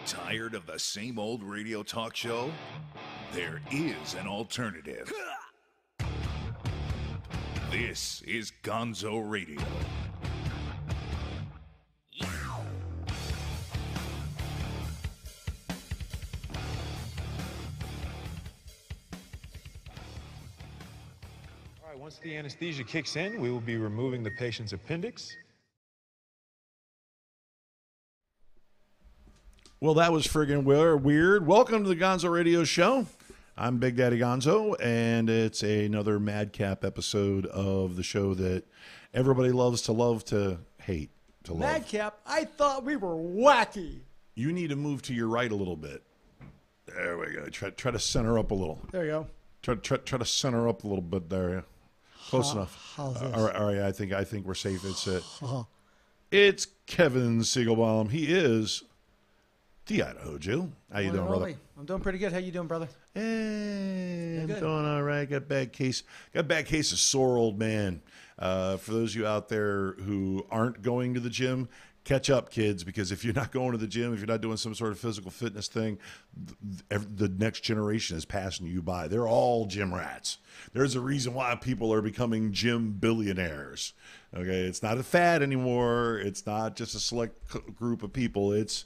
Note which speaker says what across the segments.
Speaker 1: Tired of the same old radio talk show? There is an alternative. This is GONZO Radio.
Speaker 2: All right, once the anesthesia kicks in, we will be removing the patient's appendix.
Speaker 3: Well, that was friggin' weird. Welcome to the Gonzo Radio Show. I'm Big Daddy Gonzo, and it's another madcap episode of the show that everybody loves to hate, to love.
Speaker 4: Madcap? I thought we were wacky.
Speaker 3: You need to move to your right a little bit. There we go. Try to center up a little.
Speaker 4: There you
Speaker 3: Try
Speaker 4: go.
Speaker 3: to center up a little bit there. Close enough.
Speaker 4: How's this?
Speaker 3: All right. I think we're safe. It's Kevin Siegelbaum. He is the Idaho Jew. How you doing, brother?
Speaker 4: I'm doing pretty good. How you doing, brother?
Speaker 3: Hey, I'm doing all right. Got a bad case of sore old man. For those of you out there who aren't going to the gym, catch up, kids, because if you're not going to the gym, if you're not doing some sort of physical fitness thing, the next generation is passing you by. They're all gym rats. There's a reason why people are becoming gym billionaires. Okay, it's not a fad anymore. It's not just a select group of people. It's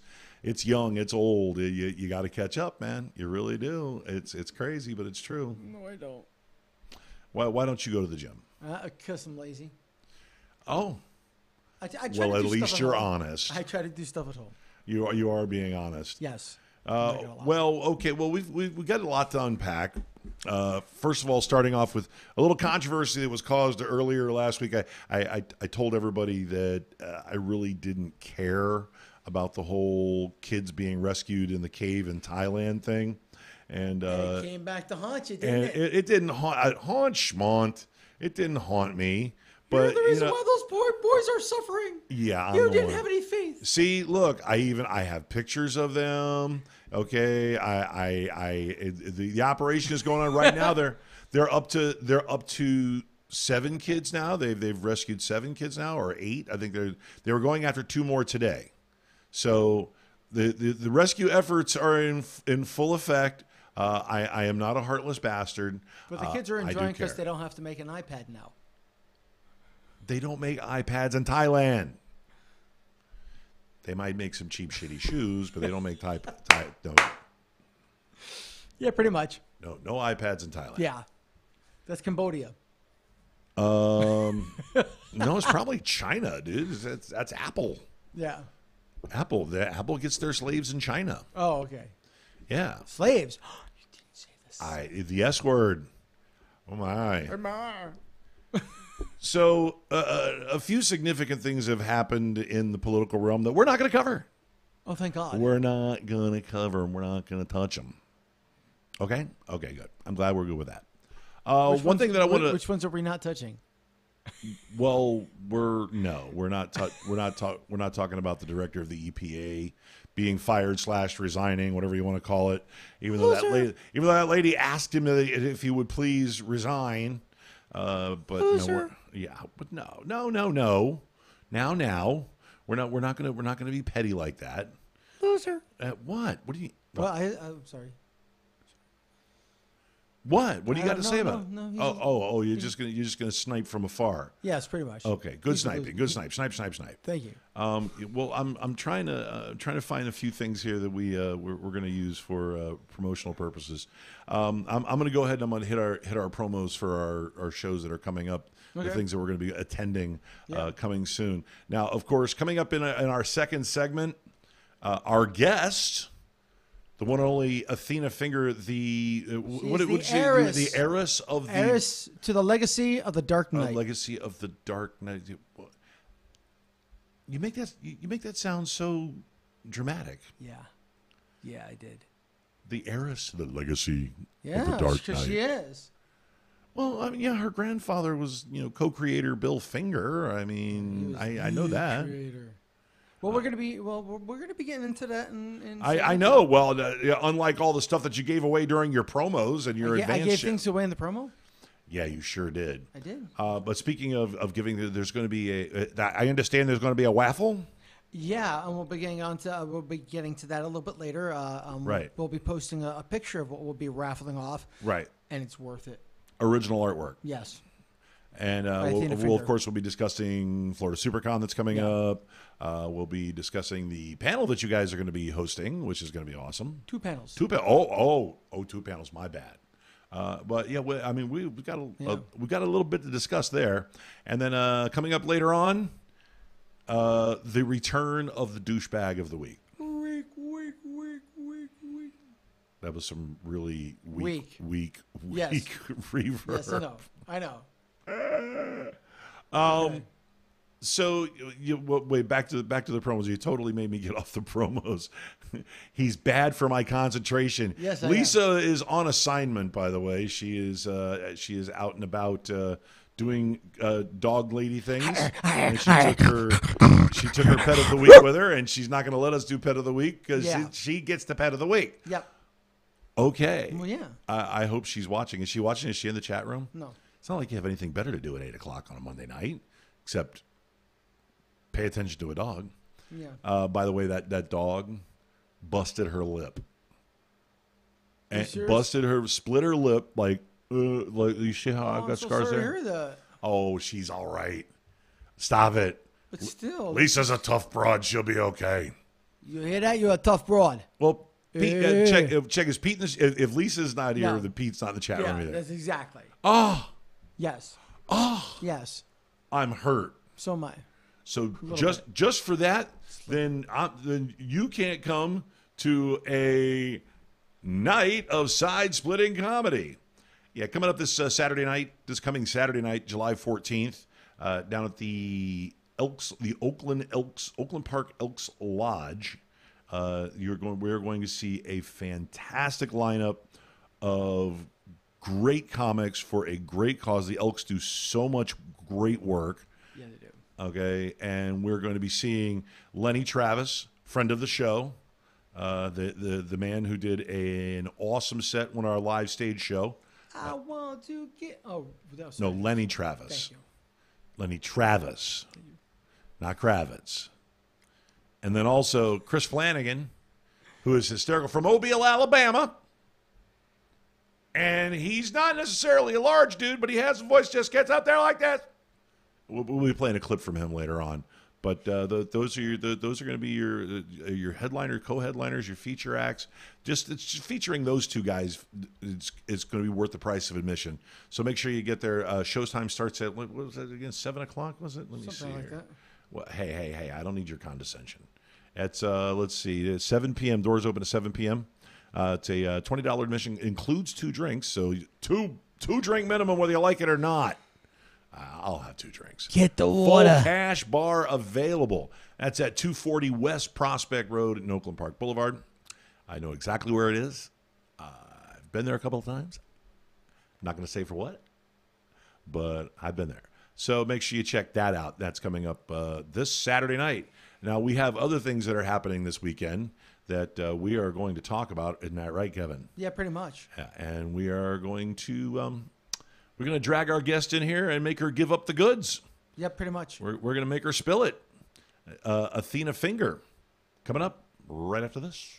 Speaker 3: young, it's old. You got to catch up, man. You really do. It's crazy, but it's true.
Speaker 4: No, I don't.
Speaker 3: Why don't you go to the gym?
Speaker 4: Because I'm lazy.
Speaker 3: Oh.
Speaker 4: I try
Speaker 3: well,
Speaker 4: to
Speaker 3: at
Speaker 4: do
Speaker 3: least
Speaker 4: stuff
Speaker 3: you're
Speaker 4: at home.
Speaker 3: honest.
Speaker 4: I try to do stuff at home.
Speaker 3: You are being honest.
Speaker 4: Yes.
Speaker 3: Well, okay. Well, we've got a lot to unpack. First of all, starting off with a little controversy that was caused earlier last week. I told everybody that I really didn't care about the whole kids being rescued in the cave in Thailand thing. And
Speaker 4: it came back to haunt you, didn't it?
Speaker 3: It didn't haunt schmont. It didn't haunt me. But
Speaker 4: you're the reason why those poor boys are suffering.
Speaker 3: Yeah,
Speaker 4: you didn't have any faith.
Speaker 3: See, look, I have pictures of them. Okay, the operation is going on right now. They're up to 7 kids now. They've rescued 7 kids now, or 8. I think they were going after 2 more today. So the rescue efforts are in full effect. I am not a heartless bastard.
Speaker 4: But the kids are enjoying because they don't have to make an iPad now.
Speaker 3: They don't make iPads in Thailand. They might make some cheap, shitty shoes, but they don't make no.
Speaker 4: Yeah, pretty much.
Speaker 3: No iPads in Thailand.
Speaker 4: Yeah, that's Cambodia.
Speaker 3: No, it's probably China, dude. That's Apple.
Speaker 4: Yeah.
Speaker 3: Apple gets their slaves in China.
Speaker 4: Oh, okay.
Speaker 3: Yeah.
Speaker 4: Slaves. You didn't say this.
Speaker 3: The S word. Oh my.
Speaker 4: Oh my.
Speaker 3: So a few significant things have happened in the political realm that we're not going to cover.
Speaker 4: Oh, thank God.
Speaker 3: We're not going to cover them. We're not going to touch them. Okay? Okay, good. I'm glad we're good with that. One thing that I want to...
Speaker 4: Which ones are we not touching?
Speaker 3: Well, we're not talking about the director of the EPA being fired / resigning, whatever you want to call it. Even though that lady asked him if he would please resign, but
Speaker 4: Loser.
Speaker 3: but no. Now, we're not gonna be petty like that.
Speaker 4: Loser.
Speaker 3: What? What do you?
Speaker 4: Well, I'm sorry.
Speaker 3: What? What do you got to say about it?
Speaker 4: No,
Speaker 3: you're just gonna snipe from afar.
Speaker 4: Yes, pretty much.
Speaker 3: Okay, good sniping. Good snipe. Snipe.
Speaker 4: Thank you.
Speaker 3: Well, I'm trying to find a few things here that we're going to use for promotional purposes. I'm going to go ahead and I'm going to hit our promos for our shows that are coming up.
Speaker 4: Okay.
Speaker 3: The things that we're going to be attending coming soon. Now, of course, coming up in our second segment, our guest. The one and only Athena Finger, the
Speaker 4: heiress.
Speaker 3: The heiress of the
Speaker 4: Heiress to the legacy of the Dark Knight.
Speaker 3: legacy of the Dark Knight. You make that sound so dramatic.
Speaker 4: Yeah, I did.
Speaker 3: The heiress, the legacy
Speaker 4: Yeah,
Speaker 3: of the Dark
Speaker 4: because
Speaker 3: Knight.
Speaker 4: she is.
Speaker 3: Well, I mean, yeah, her grandfather was co-creator Bill Finger. I mean, I know that.
Speaker 4: Creator. Well, we're gonna be getting into that.
Speaker 3: I know. Well, unlike all the stuff that you gave away during your promos and your advanced
Speaker 4: I gave
Speaker 3: show.
Speaker 4: things away in the promo.
Speaker 3: Yeah, you sure did.
Speaker 4: I did.
Speaker 3: But speaking of giving, there's going to be I understand there's going to be a waffle.
Speaker 4: Yeah, and we'll be getting to that a little bit later.
Speaker 3: Right.
Speaker 4: We'll be posting a picture of what we'll be raffling off.
Speaker 3: Right.
Speaker 4: And it's worth it.
Speaker 3: Original artwork.
Speaker 4: Yes.
Speaker 3: And we'll of course we'll be discussing Florida SuperCon that's coming up. We'll be discussing the panel that you guys are going to be hosting, which is going to be awesome.
Speaker 4: 2 panels.
Speaker 3: 2 panels. My bad. But yeah, we've got a little bit to discuss there, and then coming up later on, the return of the douchebag of the week.
Speaker 4: Week.
Speaker 3: That was some really weak
Speaker 4: Yes.
Speaker 3: reverb.
Speaker 4: Yes, I know.
Speaker 3: So wait, back to the promos. You totally made me get off the promos. He's bad for my concentration.
Speaker 4: Yes,
Speaker 3: Lisa is on assignment, by the way. She is out and about doing dog lady things. And she took her pet of the week with her, and she's not going to let us do pet of the week because she gets the pet of the week.
Speaker 4: Yep.
Speaker 3: Okay.
Speaker 4: Well, yeah.
Speaker 3: I hope she's watching. Is she watching? Is she in the chat room?
Speaker 4: No.
Speaker 3: It's not like you have anything better to do at 8 o'clock on a Monday night, except pay attention to a dog.
Speaker 4: Yeah.
Speaker 3: By the way, that dog busted her lip. And split her lip like you see how I've got scars there?
Speaker 4: Hear that.
Speaker 3: Oh, she's all right. Stop it.
Speaker 4: But still.
Speaker 3: Lisa's a tough broad. She'll be okay.
Speaker 4: You hear that? You're a tough broad.
Speaker 3: Well, Pete,
Speaker 4: Hey.
Speaker 3: check. Is Pete if Lisa's not here,
Speaker 4: No.
Speaker 3: then Pete's not in the chat room either.
Speaker 4: That's exactly.
Speaker 3: Oh,
Speaker 4: Yes.
Speaker 3: oh,
Speaker 4: Yes.
Speaker 3: I'm hurt.
Speaker 4: So am I.
Speaker 3: So just for that, then you can't come to a night of side-splitting comedy. Yeah, coming up this coming Saturday night, July 14th, down at the Oakland Park Elks Lodge. We're going to see a fantastic lineup of great comics for a great cause. The Elks do so much great work.
Speaker 4: Yeah, they do.
Speaker 3: Okay, and we're going to be seeing Lenny Travis, friend of the show, the man who did an awesome set on our live stage show.
Speaker 4: I want to get.
Speaker 3: No, Lenny Travis.
Speaker 4: Thank you.
Speaker 3: Lenny Travis, not Kravitz. And then also Chris Flanagan, who is hysterical from Mobile, Alabama. And he's not necessarily a large dude, but he has a voice just gets up there like that. We'll be playing a clip from him later on. But those are going to be your headliner, co-headliners, your feature acts. It's just featuring those two guys. It's going to be worth the price of admission. So make sure you get there. Showtime starts at what was that again? 7 o'clock was it? Let me
Speaker 4: Something
Speaker 3: see
Speaker 4: like
Speaker 3: here.
Speaker 4: that.
Speaker 3: Well, hey! I don't need your condescension. It's let's see, it's 7 p.m. Doors open at 7 p.m. It's a $20 admission, includes 2 drinks, so two drink minimum whether you like it or not. I'll have 2 drinks.
Speaker 4: Get the
Speaker 3: Full
Speaker 4: water.
Speaker 3: cash bar available. That's at 240 West Prospect Road in Oakland Park Boulevard. I know exactly where it is. I've been there a couple of times. I'm not going to say for what, but I've been there. So make sure you check that out. That's coming up this Saturday night. Now, we have other things that are happening this weekend that we are going to talk about. Isn't that right, Kevin?
Speaker 4: Yeah, pretty much.
Speaker 3: Yeah, and we are going to drag our guest in here and make her give up the goods.
Speaker 4: Yeah, pretty much.
Speaker 3: We're going to make her spill it. Athena Finger coming up right after this.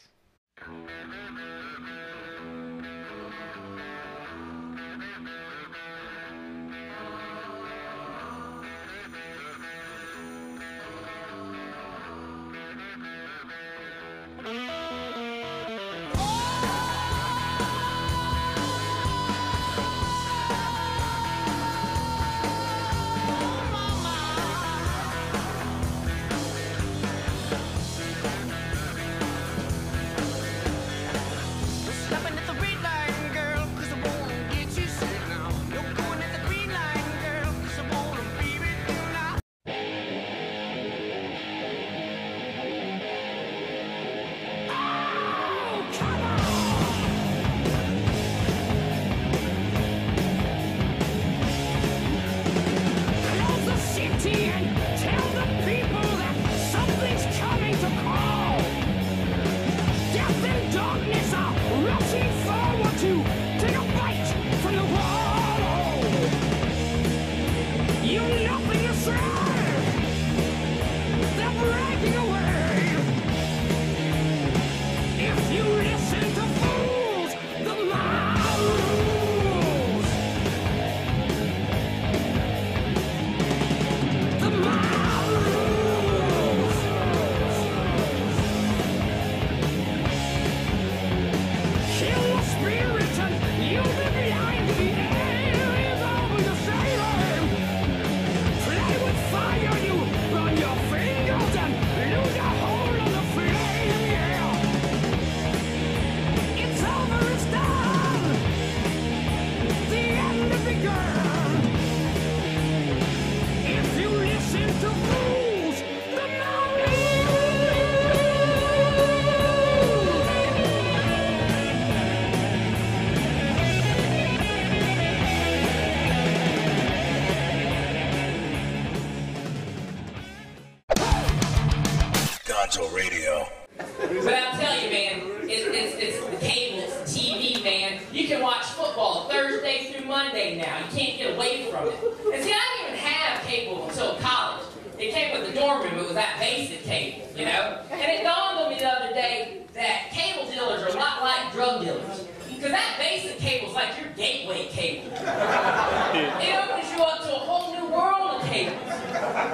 Speaker 1: GONZO Radio.
Speaker 5: But I'll tell you, man, it's the cable, it's the TV, man. You can watch football Thursday through Monday now. You can't get away from it. And see, I didn't even have cable until college. It came with the dorm room. It was that basic cable, you know? And it dawned on me the other day that cable dealers are a lot like drug dealers. Because that basic cable is like your gateway cable. It opens you up to a whole new world of cables.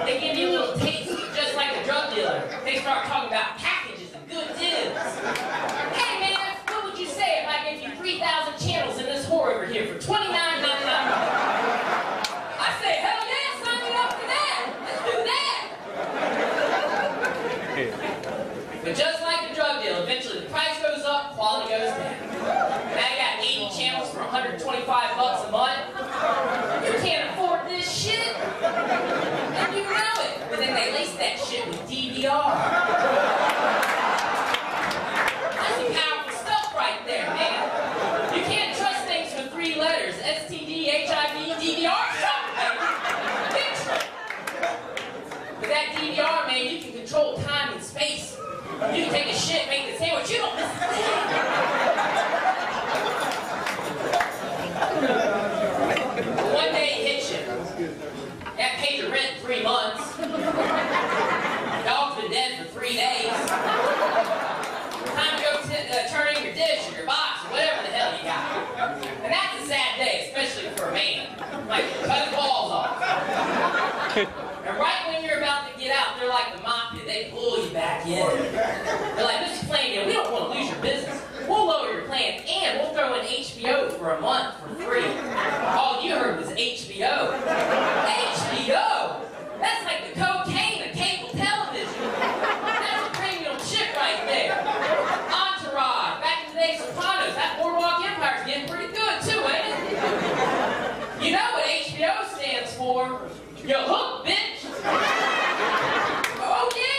Speaker 5: They give you a little taste, just like a drug dealer. They start talking about packages and good deals. Hey man, what would you say if I gave you 3,000 channels in this whore over here for $29.99? I say, hell yeah, sign me up for that. Let's do that. But just like a drug deal, eventually the price goes up, quality goes down. Now you got 80 channels for $125 a month. You can't afford this shit. And you know it. But then they lace that shit with DVR. That's some powerful stuff right there, man. You can't trust things with 3 letters. STD, HIV, DVR, something. Big trick. But that DVR, man, you can control time and space. You can take a shit, make the sandwich. You don't miss a thing. One day it hits you. You have to pay your rent 3 months. Dog's been dead for 3 days. Time to go turn in your dish or your box or whatever the hell you got. And that's a sad day, especially for a man. Like, cut his balls off. And right when you're about to get out, they're like the mafia. They pull you back in. They're like, Mr. Flanagan, we don't want to lose your business. We'll lower your plan, and we'll throw in HBO for a month for free. All you heard was HBO. HBO! That's like the cocaine of cable television. That's premium shit right there. Entourage, back in the day, Sopranos, that Boardwalk Empire's getting pretty good too, ain't it? You know what HBO stands for? You're hooked, bitch! Oh yeah!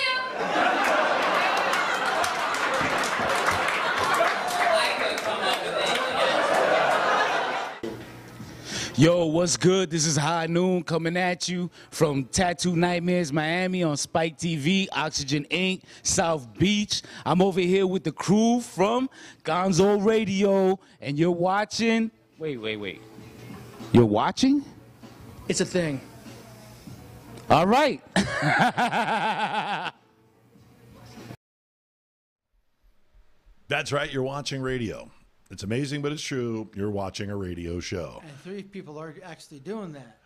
Speaker 6: Yo, what's good? This is High Noon coming at you from Tattoo Nightmares Miami on Spike TV, Oxygen Inc., South Beach. I'm over here with the crew from GONZO Radio, and you're watching. Wait. You're watching?
Speaker 4: It's a thing.
Speaker 6: All right.
Speaker 3: That's right. You're watching radio. It's amazing, but it's true. You're watching a radio show.
Speaker 4: And 3 people are actually doing that.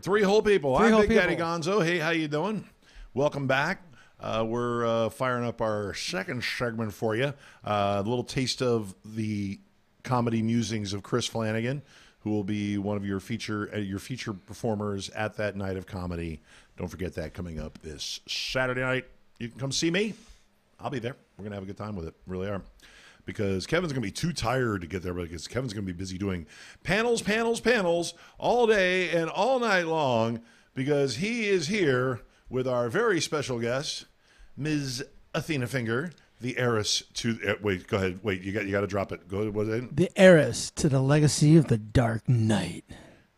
Speaker 3: Three whole people. I'm
Speaker 4: whole
Speaker 3: Big Daddy
Speaker 4: people.
Speaker 3: Gonzo. Hey, how you doing? Welcome back. We're firing up our second segment for you. A little taste of the comedy musings of Chris Flanagan, who will be one of your feature performers at that night of comedy. Don't forget that coming up this Saturday night. You can come see me. I'll be there. We're gonna have a good time with it. Really are. Because Kevin's going to be too tired to get there, because Kevin's going to be busy doing panels all day and all night long, because he is here with our very special guest, Ms. Athena Finger, the heiress to... wait, go ahead. Wait, you got to drop it. Go ahead. What is it?
Speaker 4: The heiress to the legacy of the Dark Knight.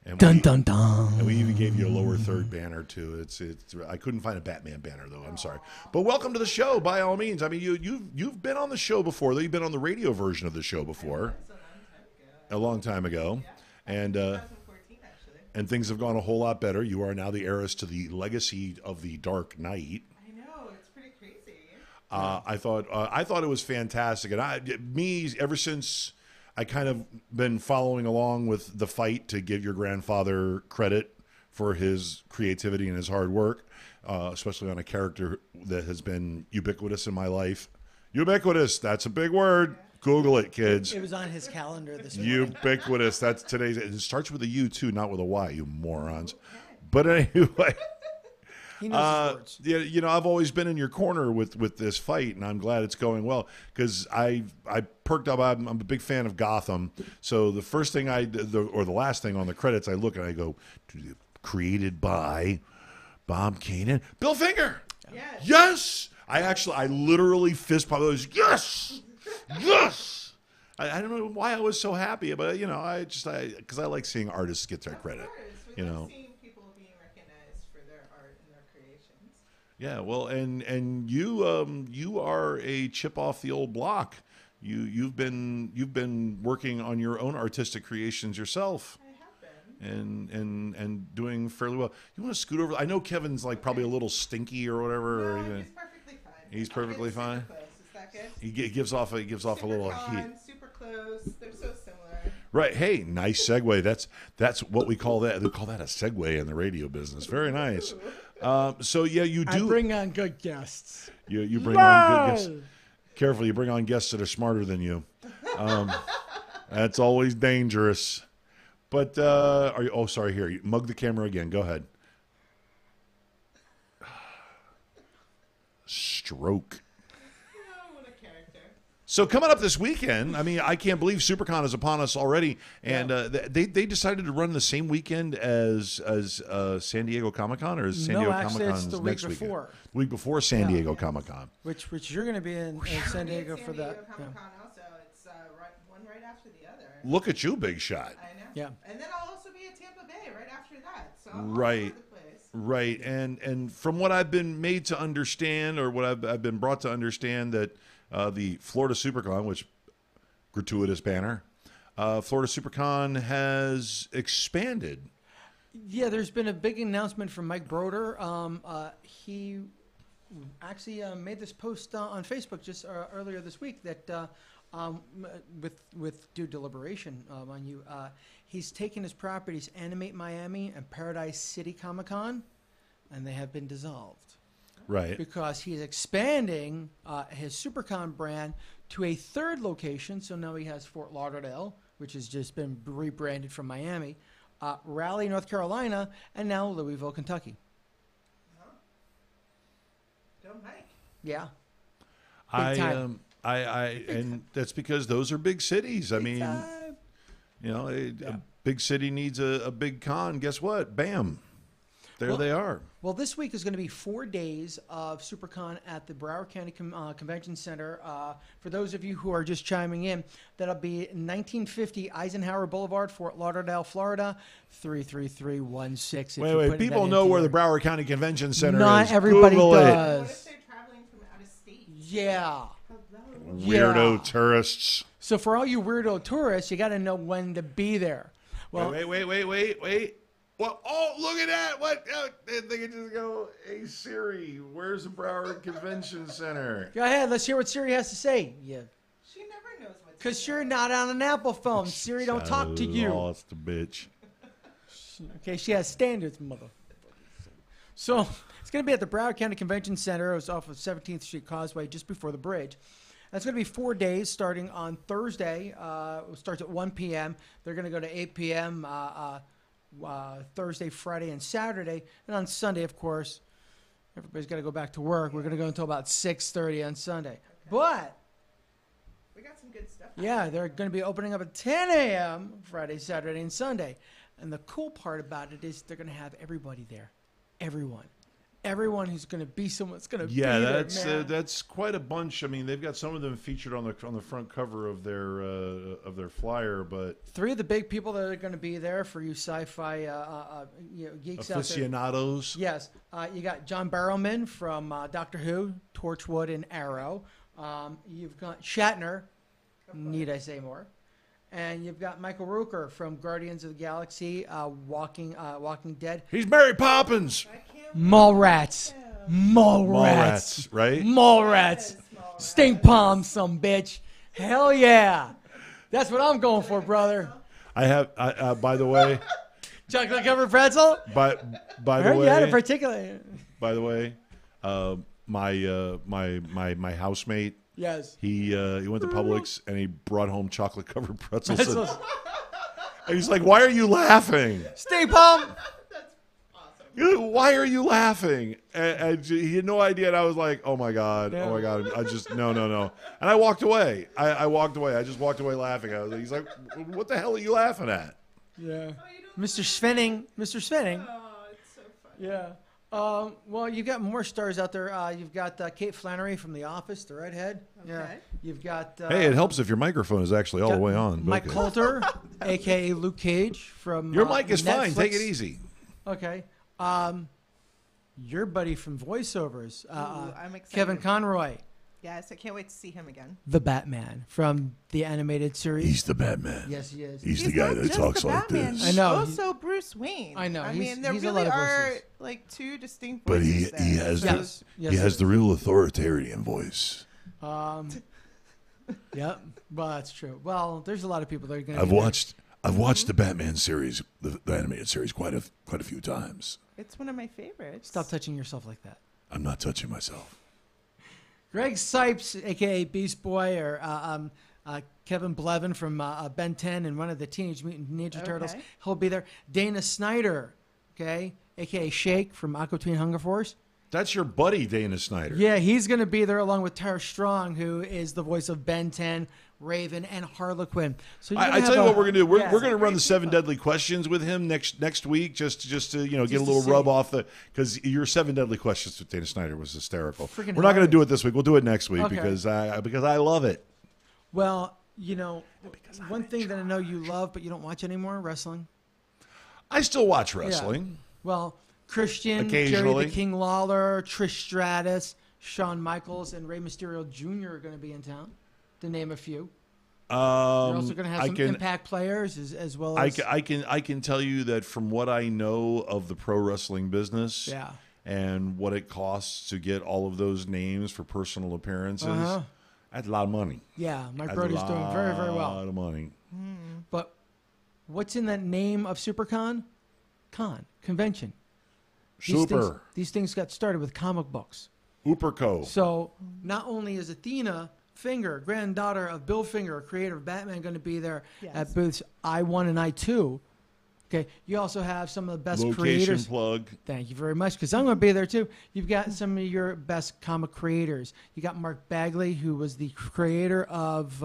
Speaker 3: And
Speaker 4: Dun, dun, dun.
Speaker 3: And we even gave you a lower third banner, too. It's. I couldn't find a Batman banner, though. I'm sorry. But welcome to the show, by all means. I mean, you've been on the show before, though. You've been on the radio version of the show before. A long time ago. And
Speaker 7: 2014, actually.
Speaker 3: and things have gone a whole lot better. You are now the heiress to the legacy of the Dark Knight.
Speaker 7: I know, it's pretty crazy.
Speaker 3: I thought it was fantastic. And ever since... I kind of been following along with the fight to give your grandfather credit for his creativity and his hard work, especially on a character that has been ubiquitous in my life. Ubiquitous, that's a big word. Google it, kids.
Speaker 4: It was on his calendar this morning.
Speaker 3: Ubiquitous, that's today's. It starts with a U, too, not with a Y, you morons. But anyway...
Speaker 4: He knows his words.
Speaker 3: Yeah, you know, I've always been in your corner with this fight, and I'm glad it's going well, because I perked up. I'm a big fan of Gotham, so the first thing or the last thing on the credits, I look and I go, created by Bob Kane and Bill Finger. Yes. I literally fist pumped. I was yes. I don't know why I was so happy, but you know, because I like seeing artists get their credit.
Speaker 7: We
Speaker 3: You
Speaker 7: love
Speaker 3: know.
Speaker 7: seeing people being recognized for their art and their creations.
Speaker 3: Yeah, well, and you are a chip off the old block. You've been working on your own artistic creations yourself.
Speaker 7: I have been.
Speaker 3: And doing fairly well. You want to scoot over? I know Kevin's like probably a little stinky or whatever.
Speaker 7: No,
Speaker 3: or
Speaker 7: he's perfectly fine.
Speaker 3: He's perfectly
Speaker 7: Super
Speaker 3: fine?
Speaker 7: Close. Is that good?
Speaker 3: he gives off a little heat.
Speaker 7: calm, super close. They're so similar.
Speaker 3: Right. Hey, nice segue. That's what we call that. They call that a segue in the radio business. Very nice. So yeah, you do.
Speaker 4: I bring on good guests.
Speaker 3: You bring on good guests. Careful, you bring on guests that are smarter than you. That's always dangerous. But are you? Oh, sorry. Here, you mug the camera again. Go ahead. Stroke.
Speaker 7: Oh, what a character.
Speaker 3: So coming up this weekend, I mean, I can't believe SuperCon is upon us already, and they decided to run the same weekend as San Diego Comic-Con, or is San Diego
Speaker 4: actually,
Speaker 3: Comic-Con
Speaker 4: it's the week
Speaker 3: next
Speaker 4: before.
Speaker 3: weekend? The week before San Diego Comic-Con.
Speaker 4: Which you're going to be in San Diego for that.
Speaker 7: San Diego Comic-Con also. It's one right after the other.
Speaker 3: Look at you, big shot.
Speaker 7: I know.
Speaker 4: Yeah.
Speaker 7: And then I'll also be at Tampa Bay right after that. So I'm all
Speaker 3: Right.
Speaker 7: over the place.
Speaker 3: Right, and from what I've been made to understand, or what I've been brought to understand, that the Florida SuperCon, which gratuitous banner, Florida SuperCon has expanded.
Speaker 4: Yeah, there's been a big announcement from Mike Broder. He actually made this post on Facebook just earlier this week that with due deliberation on you, he's taken his properties Animate Miami and Paradise City Comic-Con, and they have been dissolved.
Speaker 3: Right.
Speaker 4: Because he's expanding his SuperCon brand to a third location. So now he has Fort Lauderdale, which has just been rebranded from Miami, Raleigh, North Carolina, and now Louisville, Kentucky.
Speaker 7: Go Mike.
Speaker 4: Yeah.
Speaker 3: And that's because those are big cities. I mean, you know, a big city needs a big con. Guess what? Bam. There they are.
Speaker 4: Well, this week is going to be 4 days of SuperCon at the Broward County Convention Center. For those of you who are just chiming in, that'll be 1950 Eisenhower Boulevard, Fort Lauderdale, Florida, 33316.
Speaker 3: Wait. People know where the Broward County Convention Center
Speaker 4: Not
Speaker 3: is.
Speaker 4: everybody
Speaker 3: Google
Speaker 4: does.
Speaker 7: What if they're traveling from out of state?
Speaker 4: Yeah.
Speaker 3: it. Weirdo
Speaker 4: Yeah.
Speaker 3: tourists.
Speaker 4: So for all you weirdo tourists, you got to know when to be there. Well,
Speaker 3: Wait. Well, oh, look at that. What? They can just go, hey, Siri, where's the Broward Convention Center?
Speaker 4: go ahead. Let's hear what Siri has to say. Yeah.
Speaker 7: She never knows what to
Speaker 4: Because
Speaker 7: do.
Speaker 4: you're not on an Apple phone. Siri don't talk to you.
Speaker 3: Lost the bitch.
Speaker 4: Okay, she has standards, mother. So it's going to be at the Broward County Convention Center. It's off of 17th Street Causeway, just before the bridge. That's going to be 4 days, starting on Thursday. It starts at 1 p.m. They're going to go to 8 p.m. Thursday, Friday, and Saturday. And on Sunday, of course, everybody's got to go back to work. We're going to go until about 6:30 on Sunday. But
Speaker 7: We got some good stuff.
Speaker 4: yeah, they're going to be opening up at 10 a.m. Friday, Saturday, and Sunday. And the cool part about it is they're going to have everybody there. Everyone who's going to be someone's going to be there, man.
Speaker 3: That's quite a bunch. I mean, they've got some of them featured on the front cover of their flyer, but
Speaker 4: 3 of the big people that are going to be there for you sci-fi geeks out there.
Speaker 3: aficionados.
Speaker 4: Yes, you got John Barrowman from Doctor Who, Torchwood, and Arrow. You've got Shatner. Need I say more? And you've got Michael Rooker from Guardians of the Galaxy, Walking Dead.
Speaker 3: He's Mary Poppins.
Speaker 7: I can't
Speaker 4: Mallrats. Mallrats.
Speaker 3: Right?
Speaker 4: Mallrats. Stink palm, some bitch. Hell yeah. That's what I'm going for, brother.
Speaker 3: I have. By the way,
Speaker 4: Chocolate covered pretzel?
Speaker 3: by the
Speaker 4: Heard you had a
Speaker 3: way,
Speaker 4: particular.
Speaker 3: by the way, my housemate.
Speaker 4: Yes.
Speaker 3: He went to Publix and he brought home chocolate covered pretzels.
Speaker 4: Pretzels.
Speaker 3: And he's like, "Why are you laughing?
Speaker 4: Stink palm.
Speaker 3: Why are you laughing?" And he had no idea. And I was like, "Oh my god, oh my god!" I just no. And I walked away. I walked away. I just walked away laughing. He's like, "What the hell are you laughing at?"
Speaker 4: Yeah. Mr. Svenning. Mr. Svenning.
Speaker 7: Oh, it's so funny.
Speaker 4: Yeah. Well, you've got more stars out there. You've got Kate Flannery from The Office, the redhead. Yeah.
Speaker 7: Okay.
Speaker 4: You've got
Speaker 3: Hey, it helps if your microphone is actually all the way on.
Speaker 4: Mike
Speaker 3: Okay.
Speaker 4: Coulter, a.k.a. Luke Cage from
Speaker 3: Your mic is fine.
Speaker 4: Netflix.
Speaker 3: Take it easy.
Speaker 4: Okay. Your buddy from voiceovers,
Speaker 7: I'm excited.
Speaker 4: Kevin Conroy,
Speaker 7: Yes, I can't wait to see him again.
Speaker 4: the Batman from the animated series.
Speaker 3: He's the Batman.
Speaker 4: Yes, he is.
Speaker 3: He's the guy
Speaker 7: not
Speaker 3: that
Speaker 7: just
Speaker 3: talks
Speaker 7: the
Speaker 3: like
Speaker 7: Batman,
Speaker 3: this.
Speaker 4: I know.
Speaker 7: He's also Bruce Wayne.
Speaker 4: I know.
Speaker 7: I
Speaker 4: He's-
Speaker 7: mean, there
Speaker 4: he's a
Speaker 7: really
Speaker 4: lot of
Speaker 7: are
Speaker 4: voices.
Speaker 7: like 2 distinct
Speaker 3: But
Speaker 7: voices there.
Speaker 3: he has
Speaker 4: Yes. Yes,
Speaker 3: he has
Speaker 4: it
Speaker 3: the
Speaker 4: is.
Speaker 3: real authoritarian voice.
Speaker 4: Yep. Well, that's true. Well, there's a lot of people that are going to.
Speaker 3: I've watched the Batman series, the animated series, quite a few times.
Speaker 7: It's one of my favorites.
Speaker 4: Stop touching yourself like that.
Speaker 3: I'm not touching myself.
Speaker 4: Greg Sipes, a.k.a. Beast Boy, or Kevin Blevin from Ben 10 and one of the Teenage Mutant Ninja Turtles.
Speaker 7: Okay.
Speaker 4: He'll be there. Dana Snyder, okay, a.k.a. Shake from Aqua Teen Hunger Force.
Speaker 3: That's your buddy, Dana Snyder.
Speaker 4: Yeah, he's going to be there along with Tara Strong, who is the voice of Ben 10, Raven, and Harlequin. So you're
Speaker 3: I
Speaker 4: gonna
Speaker 3: tell you
Speaker 4: have
Speaker 3: what we're gonna do. We're
Speaker 4: yeah.
Speaker 3: gonna run the 7 deadly questions with him next week, just to get a
Speaker 4: to
Speaker 3: little
Speaker 4: see.
Speaker 3: rub off because your 7 deadly questions with Dana Snyder was hysterical.
Speaker 4: Freaking
Speaker 3: We're not gonna
Speaker 4: hilarious.
Speaker 3: do it this week. We'll do it next week
Speaker 4: Okay.
Speaker 3: because I love it.
Speaker 4: Well, one thing that I know you love, but you don't watch anymore, wrestling.
Speaker 3: I still watch wrestling.
Speaker 4: Well, Christian, Jerry
Speaker 3: Occasionally.
Speaker 4: the King Lawler, Trish Stratus, Shawn Michaels, and Rey Mysterio Jr. are going to be in town, to name a few. You're also going to have some Impact players as well as.
Speaker 3: I can tell you that from what I know of the pro wrestling business,
Speaker 4: Yeah.
Speaker 3: and what it costs to get all of those names for personal appearances,
Speaker 4: Uh-huh.
Speaker 3: that's a lot of money.
Speaker 4: Yeah, Mike
Speaker 3: That's
Speaker 4: Brody's doing very, very
Speaker 3: A
Speaker 4: well.
Speaker 3: lot of money.
Speaker 4: But what's in that name of SuperCon? Convention.
Speaker 3: Super.
Speaker 4: These things got started with comic books.
Speaker 3: Uperco.
Speaker 4: So not only is Athena Finger, granddaughter of Bill Finger, creator of Batman, going to be there
Speaker 7: Yes.
Speaker 4: at booths I1 and I2. Okay, you also have some of the best
Speaker 3: Location
Speaker 4: creators.
Speaker 3: plug.
Speaker 4: Thank you very much, because I'm going to be there too. You've got some of your best comic creators. You got Mark Bagley, who was the creator of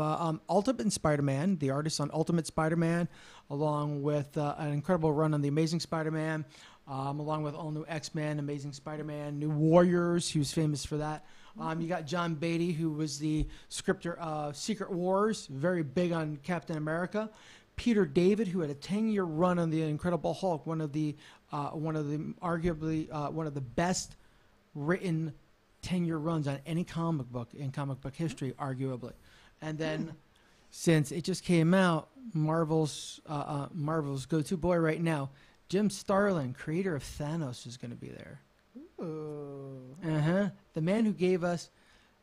Speaker 4: Ultimate Spider-Man, the artist on Ultimate Spider-Man, along with an incredible run on The Amazing Spider-Man. along with all new X-Men, Amazing Spider-Man, New Warriors. He was famous for that. You got John Beatty, who was the scripter of Secret Wars, very big on Captain America. Peter David, who had a 10-year run on the Incredible Hulk, one of the arguably one of the best written 10-year runs on any comic book in comic book history, arguably. And then, since it just came out, Marvel's go-to boy right now, Jim Starlin, creator of Thanos, is going to be there.
Speaker 7: Ooh.
Speaker 4: The man who gave us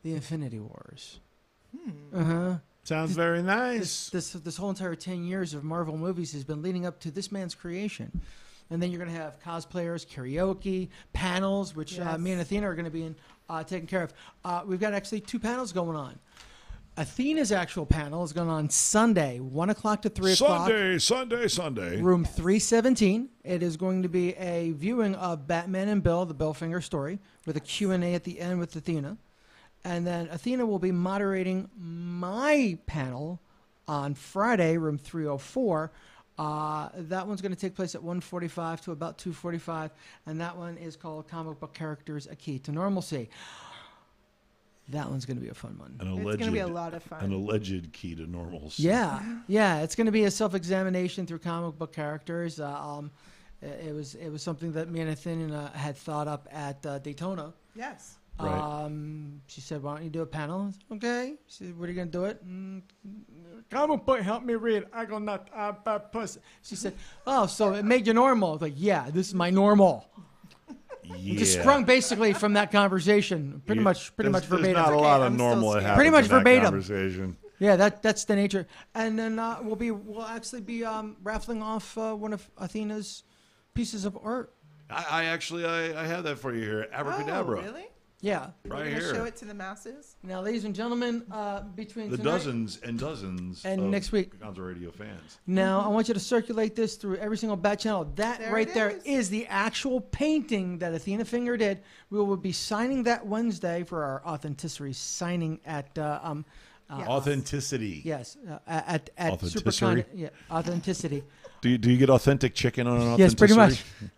Speaker 4: the Infinity Wars.
Speaker 3: Sounds very nice.
Speaker 4: This whole entire 10 years of Marvel movies has been leading up to this man's creation. And then you're going to have cosplayers, karaoke, panels, which me and Athena are going to be taking care of. We've got actually 2 panels going on. Athena's actual panel is going on Sunday, 1 o'clock to 3 o'clock.
Speaker 3: Sunday.
Speaker 4: Room 317. It is going to be a viewing of Batman and Bill, the Bill Finger story, with a Q&A at the end with Athena. And then Athena will be moderating my panel on Friday, room 304. That one's going to take place at 1:45 to about 2:45, and that one is called Comic Book Characters, A Key to Normalcy. That one's going to be a fun one.
Speaker 7: It's going to be a lot of fun.
Speaker 3: An alleged key to normalcy.
Speaker 4: Yeah. It's going to be a self-examination through comic book characters. It was something that me and Athena had thought up at Daytona.
Speaker 7: Yes.
Speaker 3: Right.
Speaker 4: She said, "Why don't you do a panel?" I said, okay. She said, "What are you gonna do it?" Comic book, help me read. I go not pussy. She said, "Oh, so it made you normal?" I was like, "Yeah, this is my normal." Just sprung basically from that conversation, pretty much verbatim.
Speaker 3: There's not a lot of normal that happens
Speaker 4: pretty much
Speaker 3: in that
Speaker 4: verbatim
Speaker 3: conversation.
Speaker 4: Yeah, that's the nature. And then we'll actually be raffling off one of Athena's pieces of art.
Speaker 3: I have that for you here. Abracadabra.
Speaker 7: Oh, really?
Speaker 4: Yeah.
Speaker 3: Right
Speaker 7: You're
Speaker 3: here.
Speaker 7: gonna show it to the masses?
Speaker 4: Now, ladies and gentlemen, between
Speaker 3: The
Speaker 4: tonight
Speaker 3: dozens and dozens
Speaker 4: and
Speaker 3: of
Speaker 4: next week.
Speaker 3: Gonzo Radio fans.
Speaker 4: Now, I want you to circulate this through every single bat channel. That
Speaker 7: There
Speaker 4: right
Speaker 7: it
Speaker 4: there
Speaker 7: is.
Speaker 4: is the actual painting that Athena Finger did. We will be signing that Wednesday for our authenticity signing at
Speaker 3: Authenticity.
Speaker 4: yes at
Speaker 3: Authenticity?
Speaker 4: SuperCon. Yeah, authenticity.
Speaker 3: Do you get authentic chicken on an
Speaker 4: Yes, pretty much.
Speaker 3: authenticity?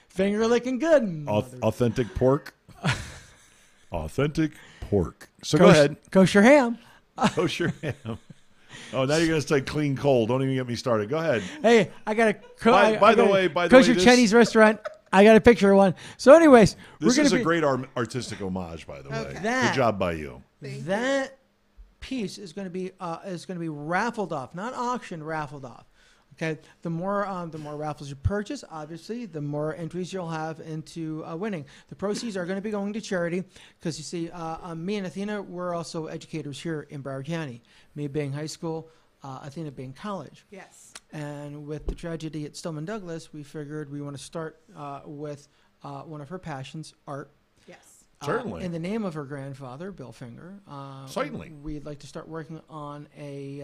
Speaker 4: Finger licking good.
Speaker 3: Authentic pork. Authentic pork. So go ahead.
Speaker 4: Kosher ham.
Speaker 3: Kosher ham. Oh, now you're going to say clean cold. Don't even get me started. Go ahead.
Speaker 4: Hey, I got a
Speaker 3: By the way,
Speaker 4: kosher
Speaker 3: this-
Speaker 4: Chinese restaurant. I got a picture of one. So, anyways,
Speaker 3: This
Speaker 4: we're
Speaker 3: is
Speaker 4: gonna
Speaker 3: a great artistic homage, by the way.
Speaker 7: Okay.
Speaker 4: That-
Speaker 3: Good job by you.
Speaker 4: That piece is going to be raffled off, not auctioned, raffled off. Okay, the more raffles you purchase, obviously, the more entries you'll have into winning. The proceeds are going to be going to charity because you see, me and Athena, we're also educators here in Broward County. Me being high school, Athena being college.
Speaker 7: Yes.
Speaker 4: And with the tragedy at Stillman Douglas, we figured we want to start with one of her passions, art.
Speaker 7: Yes.
Speaker 3: Certainly.
Speaker 4: In the name of her grandfather, Bill Finger.
Speaker 3: Certainly.
Speaker 4: We'd like to start working on a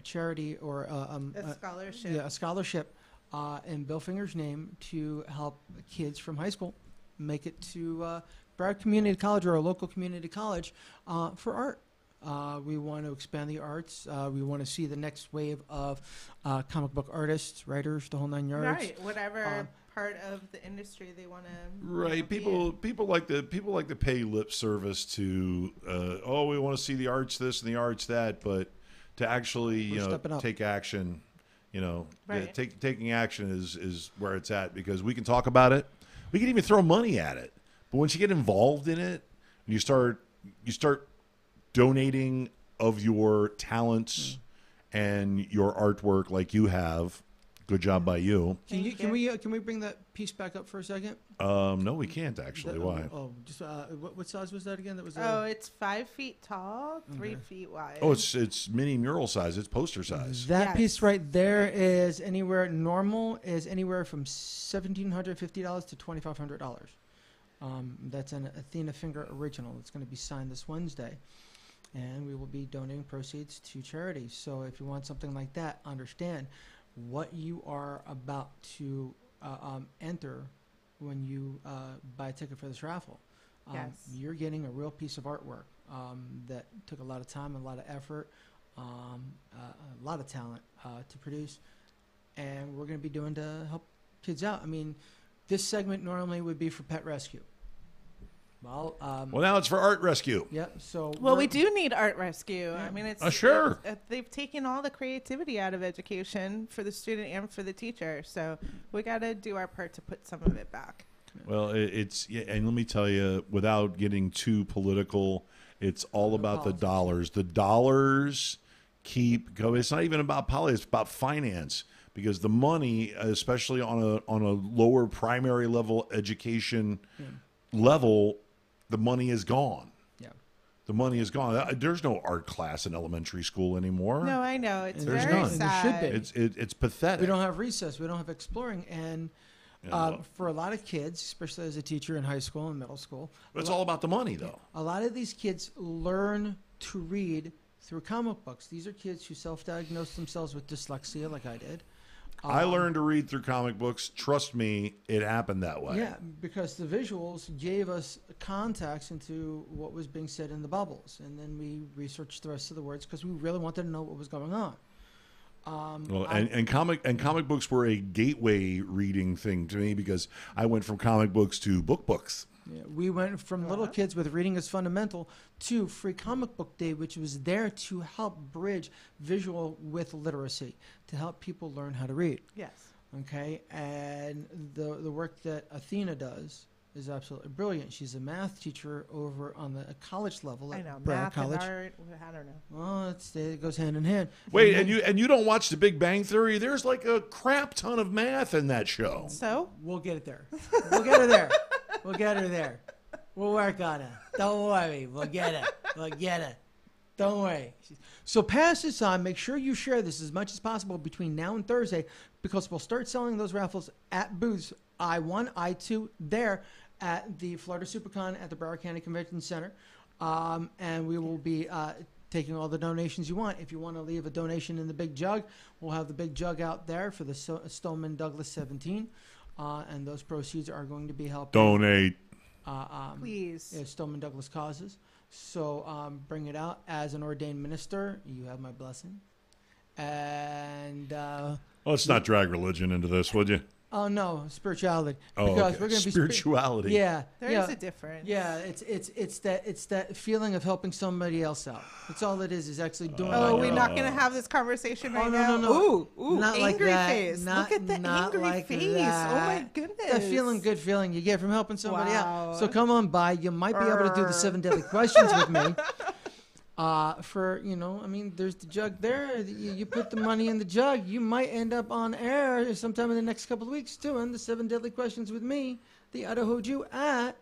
Speaker 4: charity or
Speaker 7: A scholarship.
Speaker 4: a scholarship in Bill Finger's name to help kids from high school make it to Broward Community College or a local community college for art. We want to expand the arts. We want to see the next wave of comic book artists, writers, the whole 9 yards.
Speaker 7: Right. Whatever part of the industry they want to.
Speaker 3: Right, people like to pay lip service to we want to see the arts this and the arts that, but to actually
Speaker 4: We're stepping up.
Speaker 3: take action,
Speaker 7: Right.
Speaker 3: taking action is where it's at, because we can talk about it, we can even throw money at it, but once you get involved in it, and you start donating of your talents and your artwork like you have. Good job by you.
Speaker 4: Can we bring that piece back up for a second?
Speaker 3: No, we can't actually. Why?
Speaker 4: Just what size was that again? That was.
Speaker 7: Oh, it's 5 feet tall, 3 feet wide.
Speaker 3: Oh, it's mini mural size. It's poster size.
Speaker 4: That
Speaker 7: Yes.
Speaker 4: piece right there is anywhere from $1,750 to $2,500. That's an Athena Finger original. It's going to be signed this Wednesday, and we will be donating proceeds to charities. So if you want something like that, understand what you are about to enter when you buy a ticket for this raffle.
Speaker 7: Yes.
Speaker 4: You're getting a real piece of artwork that took a lot of time, a lot of effort, a lot of talent to produce. and we're going to be doing to help kids out. I mean, this segment normally would be for pet rescue. Well,
Speaker 3: now it's for art rescue.
Speaker 4: Yep. So
Speaker 7: Well, we do need art rescue. I mean, it's
Speaker 3: sure.
Speaker 7: they've taken all the creativity out of education for the student and for the teacher. So we got to do our part to put some of it back.
Speaker 3: Well, and let me tell you, without getting too political, it's all about the dollars. The dollars keep going. It's not even about politics; it's about finance. Because the money, especially on a lower primary level education level, the money is gone.
Speaker 4: Yeah.
Speaker 3: The money is gone. There's no art class in elementary school anymore.
Speaker 7: No, I know it's
Speaker 3: There's
Speaker 7: very
Speaker 3: none.
Speaker 7: sad.
Speaker 4: There should be.
Speaker 3: It's pathetic.
Speaker 4: We don't have recess. We don't have exploring. And for a lot of kids, especially as a teacher in high school and middle school,
Speaker 3: But it's all about the money, though.
Speaker 4: a lot of these kids learn to read through comic books. These are kids who self-diagnose themselves with dyslexia, like I did.
Speaker 3: I learned to read through comic books. Trust me, it happened that way.
Speaker 4: Yeah, because the visuals gave us context into what was being said in the bubbles, and then we researched the rest of the words because we really wanted to know what was going on.
Speaker 3: And comic books were a gateway reading thing to me because I went from comic books to books.
Speaker 4: Yeah, we went from little kids with reading as fundamental to Free Comic Book Day, which was there to help bridge visual with literacy, to help people learn how to read.
Speaker 7: Yes.
Speaker 4: Okay, and the work that Athena does is absolutely brilliant. She's a math teacher over on the college level
Speaker 7: I
Speaker 4: at
Speaker 7: know.
Speaker 4: Broward
Speaker 7: Math
Speaker 4: College.
Speaker 7: and art. I don't know.
Speaker 4: Well, it goes hand in hand.
Speaker 3: Wait,
Speaker 4: then
Speaker 3: and you don't watch The Big Bang Theory? There's like a crap ton of math in that show.
Speaker 7: So?
Speaker 4: we'll get it there. We'll get her there. We'll get her there. We'll work on it. Don't worry. We'll get it. We'll get it. Don't worry. So pass this on. Make sure you share this as much as possible between now and Thursday because we'll start selling those raffles at booths I-1, I-2 there at the Florida SuperCon at the Broward County Convention Center. And we will be taking all the donations you want. If you want to leave a donation in the big jug, we'll have the big jug out there for the Stoneman Douglas 17. And those proceeds are going to be helping.
Speaker 3: Donate.
Speaker 7: Please.
Speaker 4: Stoneman Douglas causes. So bring it out as an ordained minister. You have my blessing. And
Speaker 3: Let's not drag religion into this, would you?
Speaker 4: oh no, spirituality.
Speaker 3: Oh,
Speaker 4: because
Speaker 3: okay.
Speaker 4: we're going to be
Speaker 3: Spirituality.
Speaker 4: yeah,
Speaker 7: There
Speaker 4: yeah.
Speaker 7: is a difference.
Speaker 4: Yeah, it's that feeling of helping somebody else out. That's all it is actually doing.
Speaker 7: Oh,
Speaker 4: like
Speaker 7: we're
Speaker 4: that.
Speaker 7: not going to have this conversation right
Speaker 4: Oh,
Speaker 7: now?
Speaker 4: no.
Speaker 7: Ooh,
Speaker 4: Not like
Speaker 7: angry
Speaker 4: that.
Speaker 7: face.
Speaker 4: Not-
Speaker 7: Look at the
Speaker 4: not
Speaker 7: angry
Speaker 4: like
Speaker 7: face.
Speaker 4: that.
Speaker 7: Oh, my goodness.
Speaker 4: That good feeling you get from helping somebody
Speaker 7: Wow.
Speaker 4: out. So come on by. You might be able to do the 7 deadly questions with me. There's the jug there. You put the money in the jug. You might end up on air sometime in the next couple of weeks doing the 7 deadly questions with me, the Idaho Jew, at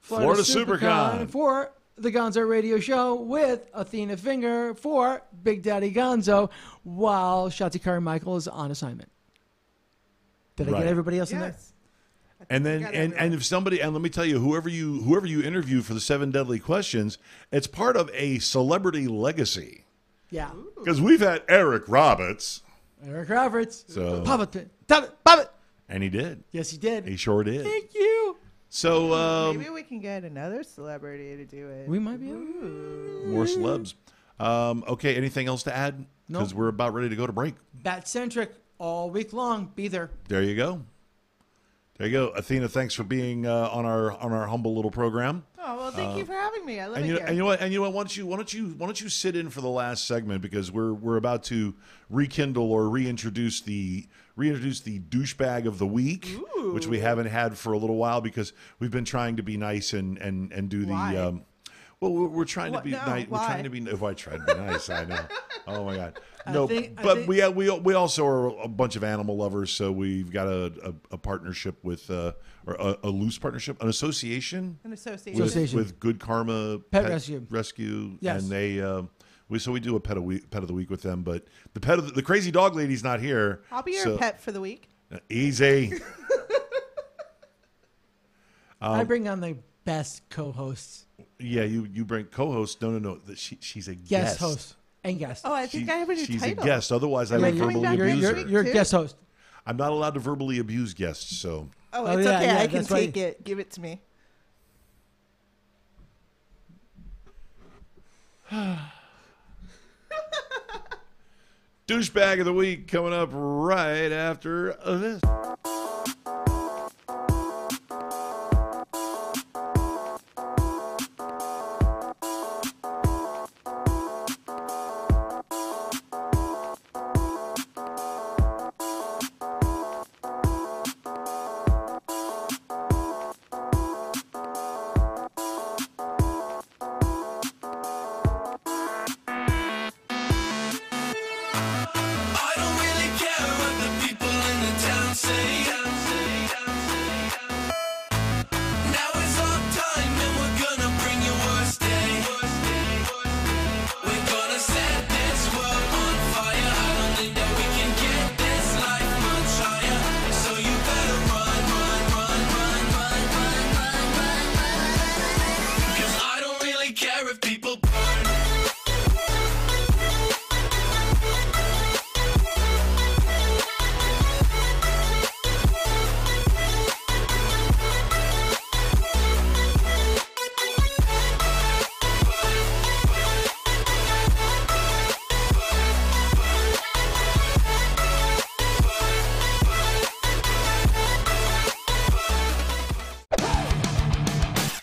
Speaker 3: Florida SuperCon.
Speaker 4: for the Gonzo Radio Show with Athena Finger for Big Daddy Gonzo while Shotzi Carmichael is on assignment. Did I
Speaker 3: Right.
Speaker 4: get everybody else in there?
Speaker 7: Yes.
Speaker 3: And then and if somebody, and let me tell you, whoever you interview for the 7 deadly questions, it's part of a celebrity legacy.
Speaker 4: Yeah.
Speaker 3: Because we've had Eric Roberts.
Speaker 4: Eric Roberts.
Speaker 3: So-
Speaker 4: Pop it.
Speaker 3: And he did.
Speaker 4: Yes, he did.
Speaker 3: He sure did.
Speaker 4: Thank you.
Speaker 3: So
Speaker 7: Maybe we can get another celebrity to do it.
Speaker 4: We might be able to.
Speaker 3: more celebs. Okay, anything else to add?
Speaker 4: Nope.
Speaker 3: Because we're about ready to go to break.
Speaker 4: Bat-centric all week long. Be there.
Speaker 3: There you go. There you go. Athena, thanks for being on our humble little program.
Speaker 7: Oh, well, thank you for having me. I love it
Speaker 3: And
Speaker 7: here.
Speaker 3: you know what? Why don't you sit in for the last segment because we're about to rekindle or reintroduce the douchebag of the week, which we haven't had for a little while because we've been trying to be nice and do the.
Speaker 7: Why?
Speaker 3: Well, we're trying to
Speaker 7: What?
Speaker 3: be
Speaker 7: No,
Speaker 3: nice. We're
Speaker 7: why?
Speaker 3: trying to be. If I try to be nice, I know. Oh my God.
Speaker 4: I
Speaker 3: No,
Speaker 4: think-
Speaker 3: we also are a bunch of animal lovers, so we've got a partnership with or a loose partnership, an association.
Speaker 7: An
Speaker 3: with,
Speaker 7: association.
Speaker 4: Association.
Speaker 3: with Good Karma
Speaker 4: Pet Rescue. Yes.
Speaker 3: and they we do a pet of the week with them. But the crazy dog lady's not here.
Speaker 7: I'll be your
Speaker 3: so-
Speaker 7: pet for the week.
Speaker 3: Easy.
Speaker 4: I bring on the best co-hosts,
Speaker 3: Yeah, you bring co-host. No. She's a
Speaker 4: guest host, and guest.
Speaker 7: Oh, I think I have a new
Speaker 3: she's
Speaker 7: title.
Speaker 3: a guest. Otherwise, I
Speaker 7: Am I
Speaker 3: would
Speaker 7: coming
Speaker 3: verbally
Speaker 7: back
Speaker 3: abuse
Speaker 7: next
Speaker 3: her.
Speaker 7: week?
Speaker 4: You're a
Speaker 7: too?
Speaker 4: guest host.
Speaker 3: I'm not allowed to verbally abuse guests. So
Speaker 7: Oh,
Speaker 4: Oh,
Speaker 7: it's
Speaker 4: yeah,
Speaker 7: okay.
Speaker 4: yeah,
Speaker 7: I can
Speaker 4: that's why-
Speaker 7: take it. Give it to me.
Speaker 3: Douchebag of the week coming up right after this.
Speaker 8: I don't really care what the people in the town say. Now is our time and we're gonna bring your worst day. We're gonna set this world on fire. I don't think that we can get this life much higher. So you better run, run, run, run, run, run, run, run, run. 'Cause I don't really care if people burn.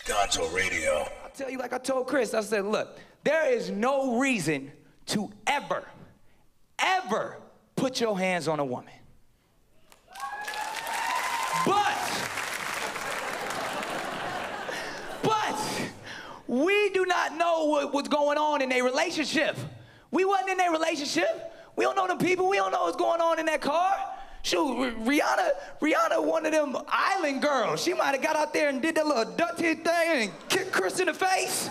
Speaker 1: GONZO Radio.
Speaker 9: I'll tell you, like I told Chris, I said, look, there is no reason to ever put your hands on a woman. But we do not know what was going on in their relationship. We wasn't in their relationship. We don't know the people. We don't know what's going on in that car. Shoot, Rihanna, one of them island girls. She might have got out there and did that little dirty thing and kicked Chris in the face.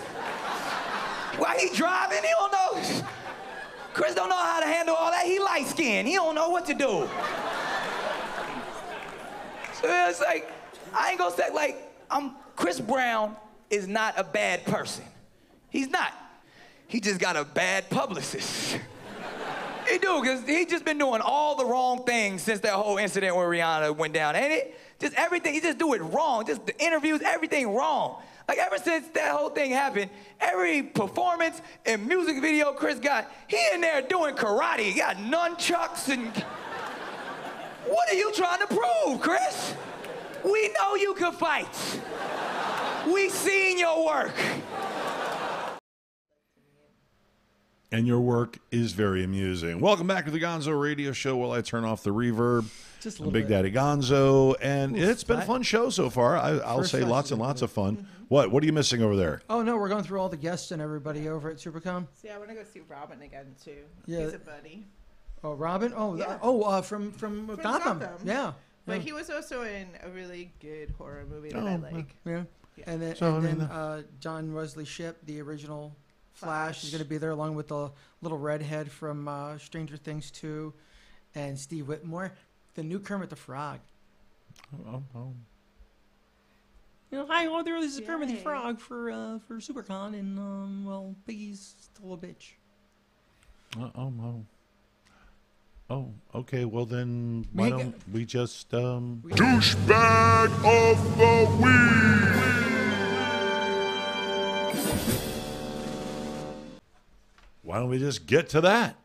Speaker 9: While he driving, he don't know. Chris don't know how to handle all that. He light skinned. He don't know what to do. So it's like, I ain't gonna say, like, Chris Brown is not a bad person. He's not. He just got a bad publicist. He do, because he just been doing all the wrong things since that whole incident where Rihanna went down. Ain't it? Just everything, he just do it wrong. Just the interviews, everything wrong. Like ever since that whole thing happened, every performance and music video Chris got, he in there doing karate. He got nunchucks and... What are you trying to prove, Chris? We know you can fight. We seen your work.
Speaker 3: And your work is very amusing. Welcome back to the Gonzo Radio Show. While I turn off the reverb,
Speaker 4: Just a
Speaker 3: I'm
Speaker 4: little
Speaker 3: Big
Speaker 4: bit.
Speaker 3: Daddy Gonzo, and
Speaker 4: Ooh,
Speaker 3: it's been a
Speaker 4: flat.
Speaker 3: fun show so far. I'll
Speaker 4: First
Speaker 3: say
Speaker 4: flash
Speaker 3: lots
Speaker 4: is
Speaker 3: and
Speaker 4: a
Speaker 3: lots
Speaker 4: good
Speaker 3: of fun. What are you missing over there?
Speaker 4: Oh no, we're going through all the guests and everybody over at SuperCom.
Speaker 7: See, I want to go see Robin again too.
Speaker 4: Yeah.
Speaker 7: He's a buddy.
Speaker 4: Oh, Robin. Oh,
Speaker 7: Yeah.
Speaker 4: from
Speaker 7: From
Speaker 4: Gotham.
Speaker 7: Gotham.
Speaker 4: Yeah.
Speaker 7: But
Speaker 4: yeah.
Speaker 7: he was also in a really good horror movie that I like.
Speaker 4: Yeah.
Speaker 7: Yeah.
Speaker 4: And then,
Speaker 3: So, I mean,
Speaker 4: John Wesley Shipp, the original Flash, is going to be there along with the little redhead from Stranger Things 2, and Steve Whitmore, the new Kermit the Frog. You know, hi, there. This is Kermit the
Speaker 7: Yay.
Speaker 4: Frog for SuperCon, and well, Piggy's still a bitch.
Speaker 3: Oh, okay. Well, then why
Speaker 4: Make
Speaker 3: don't we just
Speaker 1: Douchebag of the week.
Speaker 3: why don't we just get to that?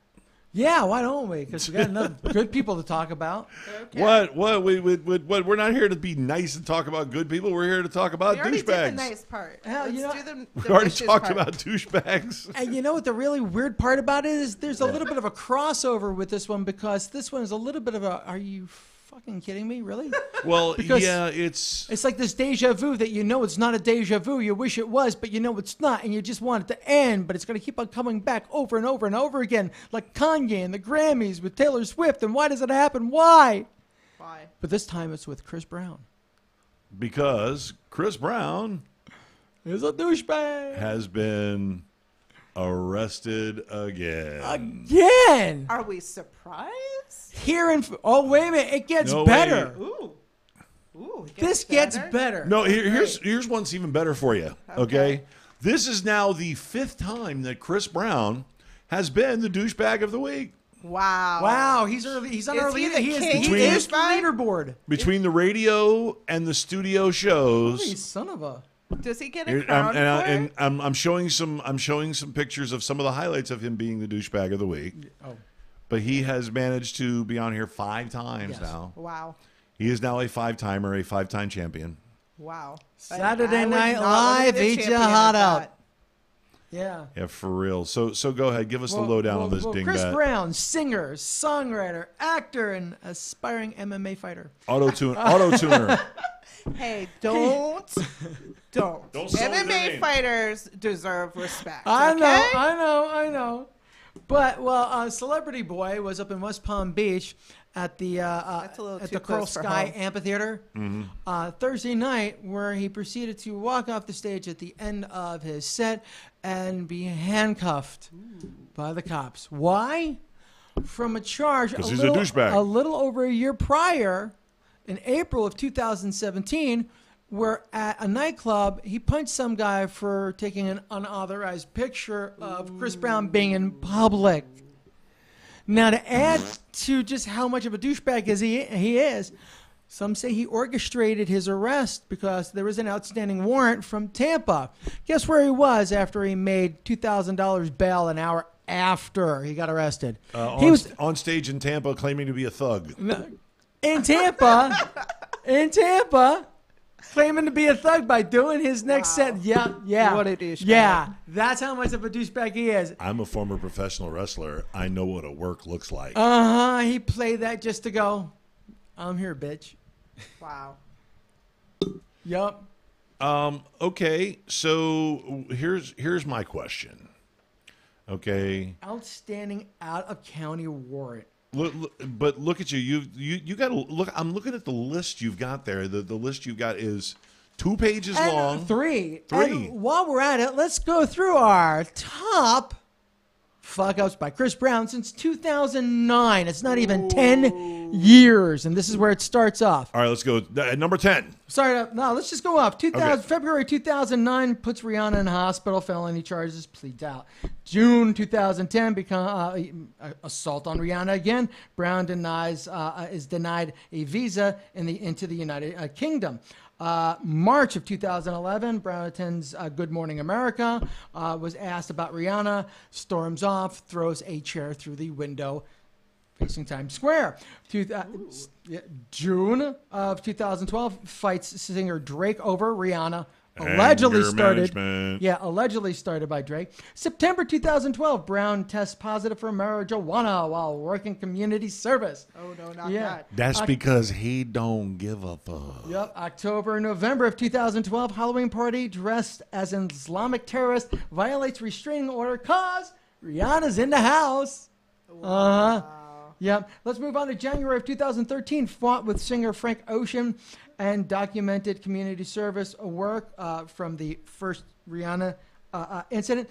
Speaker 4: Yeah, why don't we? Because we got enough good people to talk about.
Speaker 7: Okay.
Speaker 3: What? We're not here to be nice and talk about good people. We're here to talk about
Speaker 7: We already did
Speaker 3: douchebags.
Speaker 7: the nice part.
Speaker 4: Hell,
Speaker 7: Let's
Speaker 4: you know-
Speaker 7: do the
Speaker 3: We already
Speaker 7: wishes
Speaker 3: talked
Speaker 7: part.
Speaker 3: about douchebags.
Speaker 4: And you know what the really weird part about it is? There's a little bit of a crossover with this one, because this one is a little bit of a, are you fucking kidding me? Really?
Speaker 3: Well,
Speaker 4: Because-
Speaker 3: yeah, it's
Speaker 4: It's like this deja vu that you know it's not a deja vu. You wish it was, but you know it's not, and you just want it to end, but it's going to keep on coming back over and over and over again, like Kanye and the Grammys with Taylor Swift. And why does it happen? Why?
Speaker 7: Why?
Speaker 4: But this time it's with Chris Brown.
Speaker 3: because Chris Brown
Speaker 4: He's a douchebag.
Speaker 3: has been arrested again.
Speaker 4: Again.
Speaker 7: Are we surprised?
Speaker 4: Here in, oh, wait a minute. It gets
Speaker 3: No,
Speaker 4: better.
Speaker 3: wait.
Speaker 7: Ooh. Ooh. it
Speaker 4: This gets better.
Speaker 3: No, here's one's even better for you. Okay, this is now the 5th time that Chris Brown has been the douchebag of the week.
Speaker 7: Wow.
Speaker 4: Wow, he's early. He's on
Speaker 7: Is
Speaker 4: early.
Speaker 7: he the
Speaker 4: He is
Speaker 7: king
Speaker 4: the
Speaker 7: douchebag?
Speaker 4: leaderboard.
Speaker 3: Between the radio and the studio
Speaker 4: Holy
Speaker 3: shows,
Speaker 4: son of a.
Speaker 7: Does he get
Speaker 3: and,
Speaker 7: a crown for it?
Speaker 3: I'm showing some pictures of some of the highlights of him being the douchebag of the week.
Speaker 4: Oh.
Speaker 3: but he has managed to be on here 5 times
Speaker 4: Yes.
Speaker 3: now.
Speaker 7: Wow.
Speaker 3: He is now a 5-timer, a 5-time champion.
Speaker 7: Wow.
Speaker 4: Saturday
Speaker 7: I was
Speaker 4: Night
Speaker 7: not wanting
Speaker 4: Live,
Speaker 7: to
Speaker 4: eat your
Speaker 7: champion
Speaker 4: heart
Speaker 7: at
Speaker 4: out.
Speaker 7: that.
Speaker 4: Yeah.
Speaker 3: Yeah, for real. So go ahead, give us the lowdown on this dingbat.
Speaker 4: Chris Brown, singer, songwriter, actor, and aspiring MMA fighter.
Speaker 3: Auto-tuner.
Speaker 7: Hey, don't.
Speaker 3: Don't sully their
Speaker 7: MMA
Speaker 3: name.
Speaker 7: fighters deserve respect.
Speaker 4: I
Speaker 7: okay?
Speaker 4: know. But Celebrity Boy was up in West Palm Beach at the
Speaker 7: a little
Speaker 4: at
Speaker 7: too
Speaker 4: the Coral
Speaker 7: close for
Speaker 4: Sky
Speaker 7: home.
Speaker 4: Amphitheater Thursday night, where he proceeded to walk off the stage at the end of his set and be handcuffed by the cops. Why? From a charge
Speaker 3: 'Cause he's a douchebag.
Speaker 4: a little over a year prior, in April of 2017, where at a nightclub, he punched some guy for taking an unauthorized picture of Chris Brown being in public. Now, to add to just how much of a douchebag he is, some say he orchestrated his arrest because there was an outstanding warrant from Tampa. Guess where he was after he made $2,000 bail an hour after he got arrested? He was
Speaker 3: On stage in Tampa claiming to be a thug.
Speaker 4: in Tampa, claiming to be a thug by doing his next set. Yeah.
Speaker 7: What a douchebag.
Speaker 4: Yeah, that's how much of a douchebag he is.
Speaker 3: I'm a former professional wrestler. I know what a work looks like.
Speaker 4: He played that just to go, I'm here, bitch.
Speaker 7: Wow.
Speaker 4: Yup.
Speaker 3: Okay, so here's my question. Okay.
Speaker 4: Outstanding out-of-county warrant.
Speaker 3: But look at you. You got to look. I'm looking at the list you've got there. The list you've got is 2 pages
Speaker 4: And
Speaker 3: long.
Speaker 4: Three.
Speaker 3: Three.
Speaker 4: And while we're at it, let's go through our top fuck-ups by Chris Brown since 2009. It's not even 10 years, and this is where it starts off.
Speaker 3: All right, let's go. Number 10.
Speaker 4: Let's just go up.
Speaker 3: Okay.
Speaker 4: February 2009 puts Rihanna in hospital, felony charges, pleads out. June 2010 assault on Rihanna again. Brown is denied a visa into the United Kingdom. March of 2011, Brown attends Good Morning America, was asked about Rihanna, storms off, throws a chair through the window facing Times Square. June of 2012, fights singer Drake over Rihanna. Allegedly started by Drake. September 2012, Brown tests positive for marijuana while working community service.
Speaker 7: Oh, no, not that.
Speaker 3: That's because he don't give a fuck.
Speaker 4: Yep. October and November of 2012, Halloween party dressed as an Islamic terrorist violates restraining order cause Rihanna's in the house. Yep. Let's move on to January of 2013. Fought with singer Frank Ocean and documented community service work from the first Rihanna incident.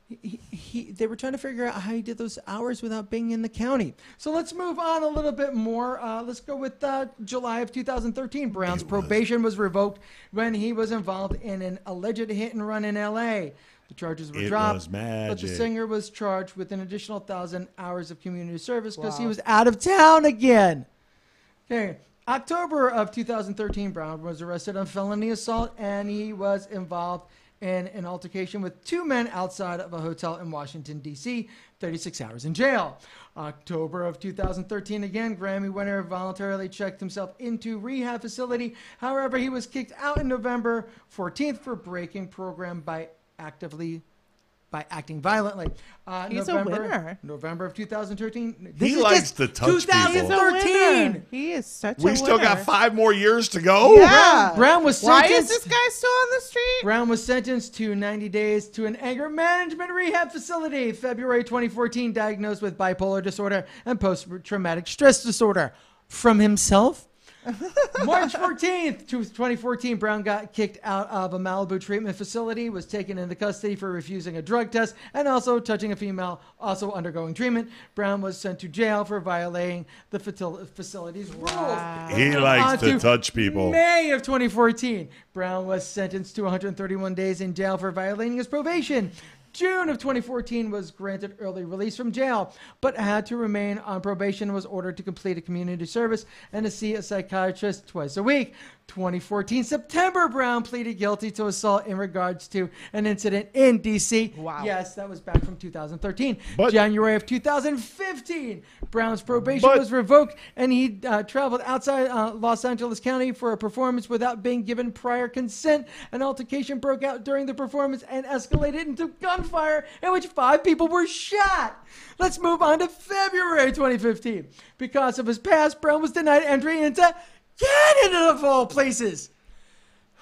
Speaker 4: They were trying to figure out how he did those hours without being in the county. So let's move on a little bit more. Let's go with July of 2013. Brown's probation was revoked when he was involved in an alleged hit and run in L.A. The charges were dropped, but the singer was charged with an additional 1,000 hours of community service because he was out of town again. Okay. October of 2013, Brown was arrested on felony assault, and he was involved in an altercation with 2 men outside of a hotel in Washington, D.C., 36 hours in jail. October of 2013, again, Grammy winner voluntarily checked himself into rehab facility. However, he was kicked out in November 14th for breaking program by acting violently.
Speaker 7: He's a winner.
Speaker 4: November of 2013.
Speaker 3: He likes to touch people.
Speaker 4: 2013.
Speaker 7: He is such a
Speaker 3: We
Speaker 7: winner.
Speaker 3: still got 5 more years to go?
Speaker 7: Yeah.
Speaker 4: Brown was
Speaker 7: Why
Speaker 4: sentenced.
Speaker 7: is this guy still on the street?
Speaker 4: Brown was sentenced to 90 days to an anger management rehab facility. February 2014, diagnosed with bipolar disorder and post-traumatic stress disorder. From himself? March 14th, 2014, Brown got kicked out of a Malibu treatment facility, was taken into custody for refusing a drug test and also touching a female also undergoing treatment. Brown was sent to jail for violating the facility's rules.
Speaker 3: He likes to touch people.
Speaker 4: May of 2014, Brown was sentenced to 131 days in jail for violating his probation. June of 2014 was granted early release from jail, but had to remain on probation and was ordered to complete a community service and to see a psychiatrist twice a week. 2014 September, Brown pleaded guilty to assault in regards to an incident in D.C.
Speaker 7: Wow.
Speaker 4: Yes, that was back from 2013.
Speaker 3: But-
Speaker 4: January of 2015, Brown's probation was revoked, and he traveled outside Los Angeles County for a performance without being given prior consent. An altercation broke out during the performance and escalated into gunfire, in which 5 people were shot. Let's move on to February 2015. Because of his past, Brown was denied entry into Canada, of all places.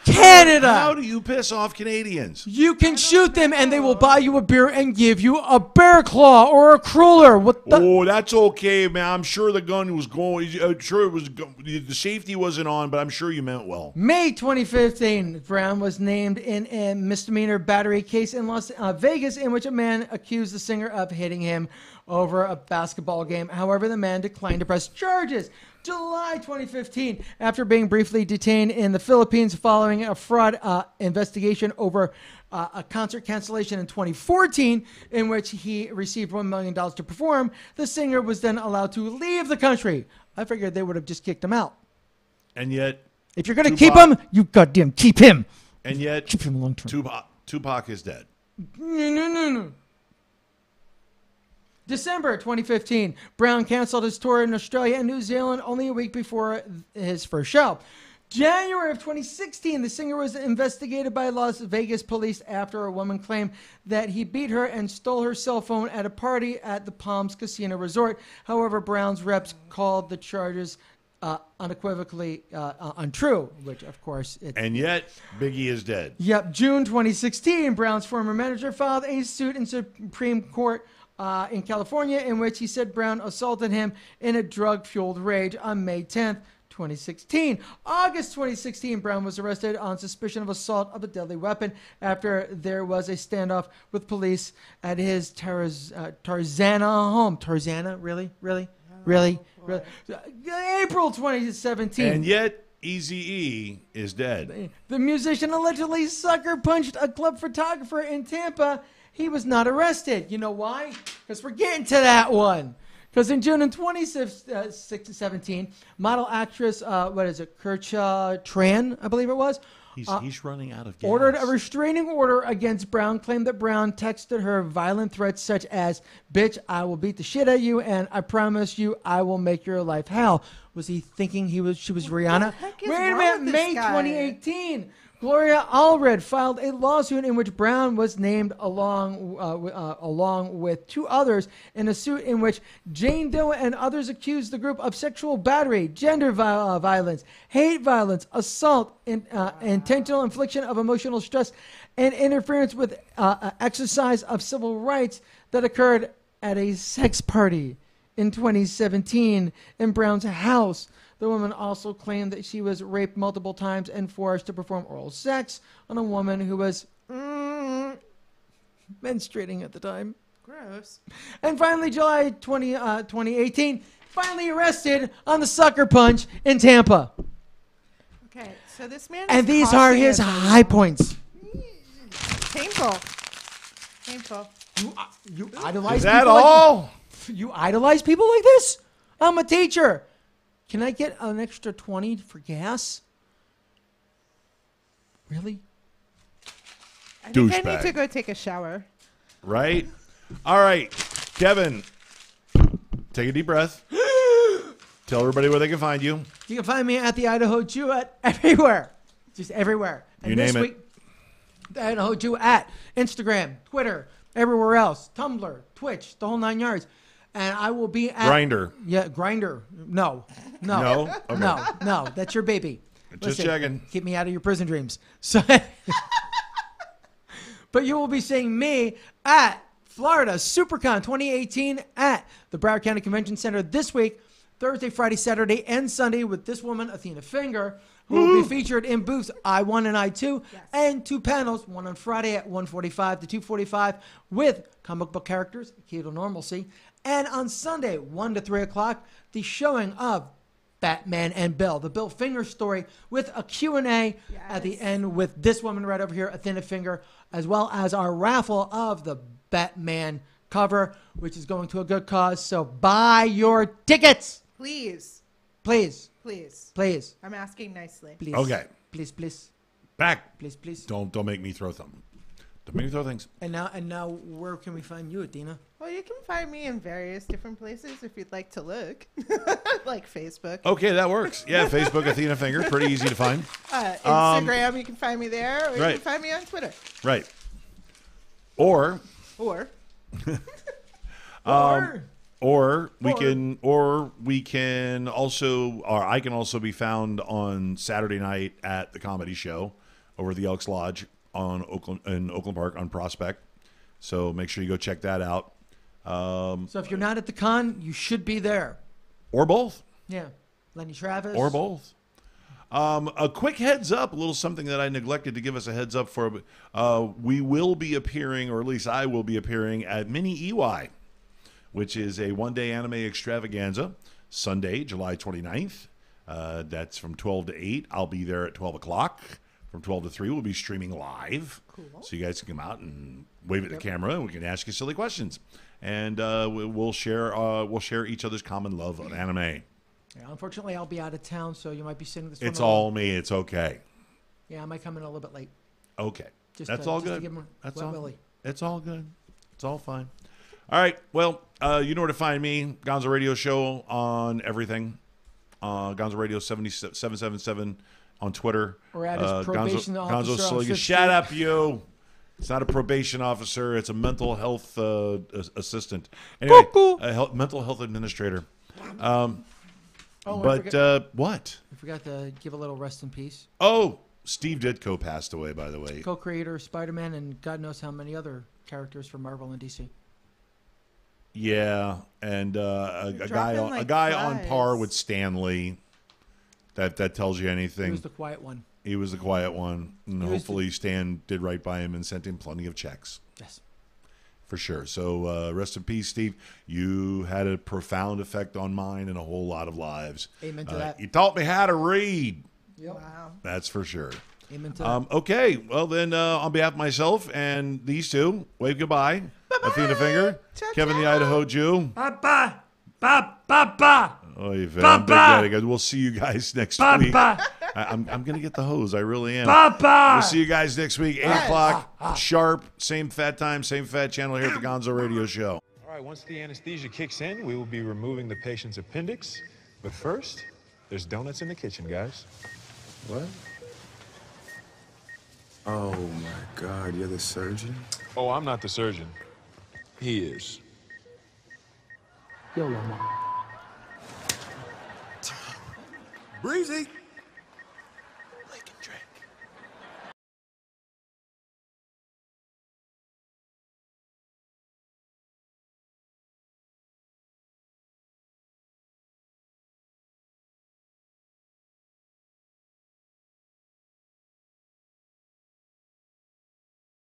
Speaker 4: Canada.
Speaker 3: How do you piss off Canadians?
Speaker 4: You can shoot them and they will buy you a beer and give you a bear claw or a cruller. What the?
Speaker 3: Oh, that's okay, man. I'm sure the gun was going. I'm sure it was. The safety wasn't on, but I'm sure you meant well.
Speaker 4: May 2015, Brown was named in a misdemeanor battery case in Las Vegas in which a man accused the singer of hitting him over a basketball game. However, the man declined to press charges. July 2015, after being briefly detained in the Philippines following a fraud investigation over a concert cancellation in 2014 in which he received $1 million to perform, the singer was then allowed to leave the country. I figured they would have just kicked him out.
Speaker 3: And yet,
Speaker 4: If you're going to keep him, you goddamn keep him.
Speaker 3: and yet,
Speaker 4: Keep him long term.
Speaker 3: Tupac is dead.
Speaker 4: No. December 2015, Brown canceled his tour in Australia and New Zealand only a week before his first show. January of 2016, the singer was investigated by Las Vegas police after a woman claimed that he beat her and stole her cell phone at a party at the Palms Casino Resort. However, Brown's reps called the charges unequivocally untrue, which, of course, it's...
Speaker 3: And yet, Biggie is dead.
Speaker 4: Yep, June 2016, Brown's former manager filed a suit in Supreme Court in California in which he said Brown assaulted him in a drug-fueled rage on May 10th, 2016. August 2016, Brown was arrested on suspicion of assault of a deadly weapon after there was a standoff with police at his Tarzana home. Tarzana? Really? April 2017.
Speaker 3: And yet, Eazy-E is dead.
Speaker 4: The musician allegedly sucker punched a club photographer in Tampa. He was not arrested. You know why? Because we're getting to that one. Because in June of 2017, model actress, Kercha Tran, I believe it was,
Speaker 3: He's running out of gas.
Speaker 4: ordered a restraining order against Brown, claimed that Brown texted her violent threats such as, "Bitch, I will beat the shit out of you, and I promise you I will make your life hell." Was he thinking she was Rihanna?
Speaker 7: heck is
Speaker 4: Wait a
Speaker 7: wrong
Speaker 4: minute,
Speaker 7: with this
Speaker 4: May
Speaker 7: guy?
Speaker 4: 2018. Gloria Allred filed a lawsuit in which Brown was named along with 2 others in a suit in which Jane Doe and others accused the group of sexual battery, gender violence, hate violence, assault, intentional infliction of emotional stress, and interference with exercise of civil rights that occurred at a sex party in 2017 in Brown's house. The woman also claimed that she was raped multiple times and forced to perform oral sex on a woman who was menstruating at the time.
Speaker 7: Gross.
Speaker 4: And finally, July 2018, finally arrested on the sucker punch in Tampa.
Speaker 7: Okay, so this man.
Speaker 4: And
Speaker 7: is
Speaker 4: these are
Speaker 7: costing
Speaker 4: his
Speaker 7: us a
Speaker 4: high
Speaker 7: lot.
Speaker 4: points.
Speaker 7: Painful.
Speaker 4: You idolize
Speaker 3: Is that
Speaker 4: people like-
Speaker 3: all?
Speaker 4: You idolize people like this? I'm a teacher. Can I get an extra 20 for gas? Really?
Speaker 7: I think I
Speaker 3: Douchebag.
Speaker 7: need to go take a shower.
Speaker 3: Right? All right. Kevin, take a deep breath. Tell everybody where they can find you.
Speaker 4: You can find me at the Idaho Jew at everywhere. Just everywhere. And
Speaker 3: You
Speaker 4: this
Speaker 3: name it.
Speaker 4: week, the Idaho Jew at Instagram, Twitter, everywhere else, Tumblr, Twitch, the whole 9 yards. And I will be at
Speaker 3: Grindr.
Speaker 4: Yeah, Grinder. No.
Speaker 3: No? Okay.
Speaker 4: No. That's your baby.
Speaker 3: Just checking.
Speaker 4: Keep me out of your prison dreams. So, but you will be seeing me at Florida SuperCon 2018 at the Broward County Convention Center this week, Thursday, Friday, Saturday, and Sunday with this woman, Athena Finger, who will be featured in booths I1 and I2 and 2 panels, one on Friday at 1:45 to 2:45 with comic book characters, Key to Normalcy, and on Sunday, 1 to 3 o'clock, the showing of Batman and Bill, the Bill Finger story with a Q&A at the end with this woman right over here, Athena Finger, as well as our raffle of the Batman cover, which is going to a good cause. So buy your tickets.
Speaker 7: Please.
Speaker 4: Please.
Speaker 7: Please.
Speaker 4: Please.
Speaker 7: I'm asking nicely.
Speaker 4: Please.
Speaker 3: Okay.
Speaker 4: Please.
Speaker 3: Back.
Speaker 4: Please.
Speaker 3: Don't make me throw something. Don't make me throw things.
Speaker 4: And now, where can we find you, Dina?
Speaker 7: Well, you can find me in various different places if you'd like to look, like Facebook.
Speaker 3: Okay, that works. Yeah, Facebook, Athena Finger, pretty easy to find.
Speaker 7: Instagram, you can find me there, or you
Speaker 3: right.
Speaker 7: can find me on Twitter.
Speaker 3: Right. Or we can also, or I can also be found on Saturday night at the Comedy Show over at the Elks Lodge in Oakland Park on Prospect. So make sure you go check that out.
Speaker 4: So if you're not at the con, you should be there.
Speaker 3: Or both.
Speaker 4: Yeah. Lenny Travis.
Speaker 3: Or both. A quick heads up, a little something that I neglected to give us a heads up for. We will be appearing, or at least I will be appearing, at Mini EY, which is a one-day anime extravaganza, Sunday, July 29th. That's from 12 to 8. I'll be there at 12 o'clock. From 12 to 3, we'll be streaming live. Cool. So you guys can come out and wave at the camera, and we can ask you silly questions. And we'll share each other's common love of anime.
Speaker 4: Yeah, unfortunately, I'll be out of town, so you might be sitting this
Speaker 3: It's
Speaker 4: one
Speaker 3: all me. It's okay.
Speaker 4: Yeah, I might come in a little bit late.
Speaker 3: Okay.
Speaker 4: That's
Speaker 3: all
Speaker 4: just to
Speaker 3: good.
Speaker 4: give him
Speaker 3: That's
Speaker 4: wet
Speaker 3: all.
Speaker 4: willy.
Speaker 3: It's all good. It's all fine. All right. Well, you know where to find me. Gonzo Radio Show on everything. Gonzo Radio 777 on Twitter.
Speaker 4: Or at his probation officer.
Speaker 3: Gonzo
Speaker 4: on
Speaker 3: Saliga.
Speaker 4: Fifth
Speaker 3: Shut
Speaker 4: Street.
Speaker 3: up, you. It's not a probation officer. It's a mental health assistant. Anyway, mental health administrator. What?
Speaker 4: I forgot to give a little rest in peace.
Speaker 3: Oh, Steve Ditko passed away, by the way.
Speaker 4: Co-creator of Spider-Man and God knows how many other characters from Marvel and DC.
Speaker 3: Yeah, and a guy on par with Stan Lee. That tells you anything.
Speaker 4: He was the quiet one.
Speaker 3: He was the quiet one, and hopefully Stan did right by him and sent him plenty of checks.
Speaker 4: Yes.
Speaker 3: For sure. So rest in peace, Steve. You had a profound effect on mine and a whole lot of lives.
Speaker 4: Amen to that.
Speaker 3: You taught me how to read.
Speaker 4: Yep.
Speaker 7: Wow.
Speaker 3: That's for sure.
Speaker 4: Amen to that.
Speaker 3: Okay, well then, on behalf of myself and these two, wave goodbye. Athena Finger, Kevin the Idaho Jew.
Speaker 4: Bye-bye. Bye-bye.
Speaker 3: Oh, you big daddy guys. We'll see you guys next week. I'm going to get the hose. I really am. We'll see you guys next week, 8 o'clock, sharp. Same fat time, same fat channel here at the Gonzo Radio Show.
Speaker 2: All right, once the anesthesia kicks in, we will be removing the patient's appendix. But first, there's donuts in the kitchen, guys.
Speaker 10: What? Oh my God, you're the surgeon?
Speaker 2: Oh, I'm not the surgeon. He is.
Speaker 4: Yo, Mama.
Speaker 10: Breezy!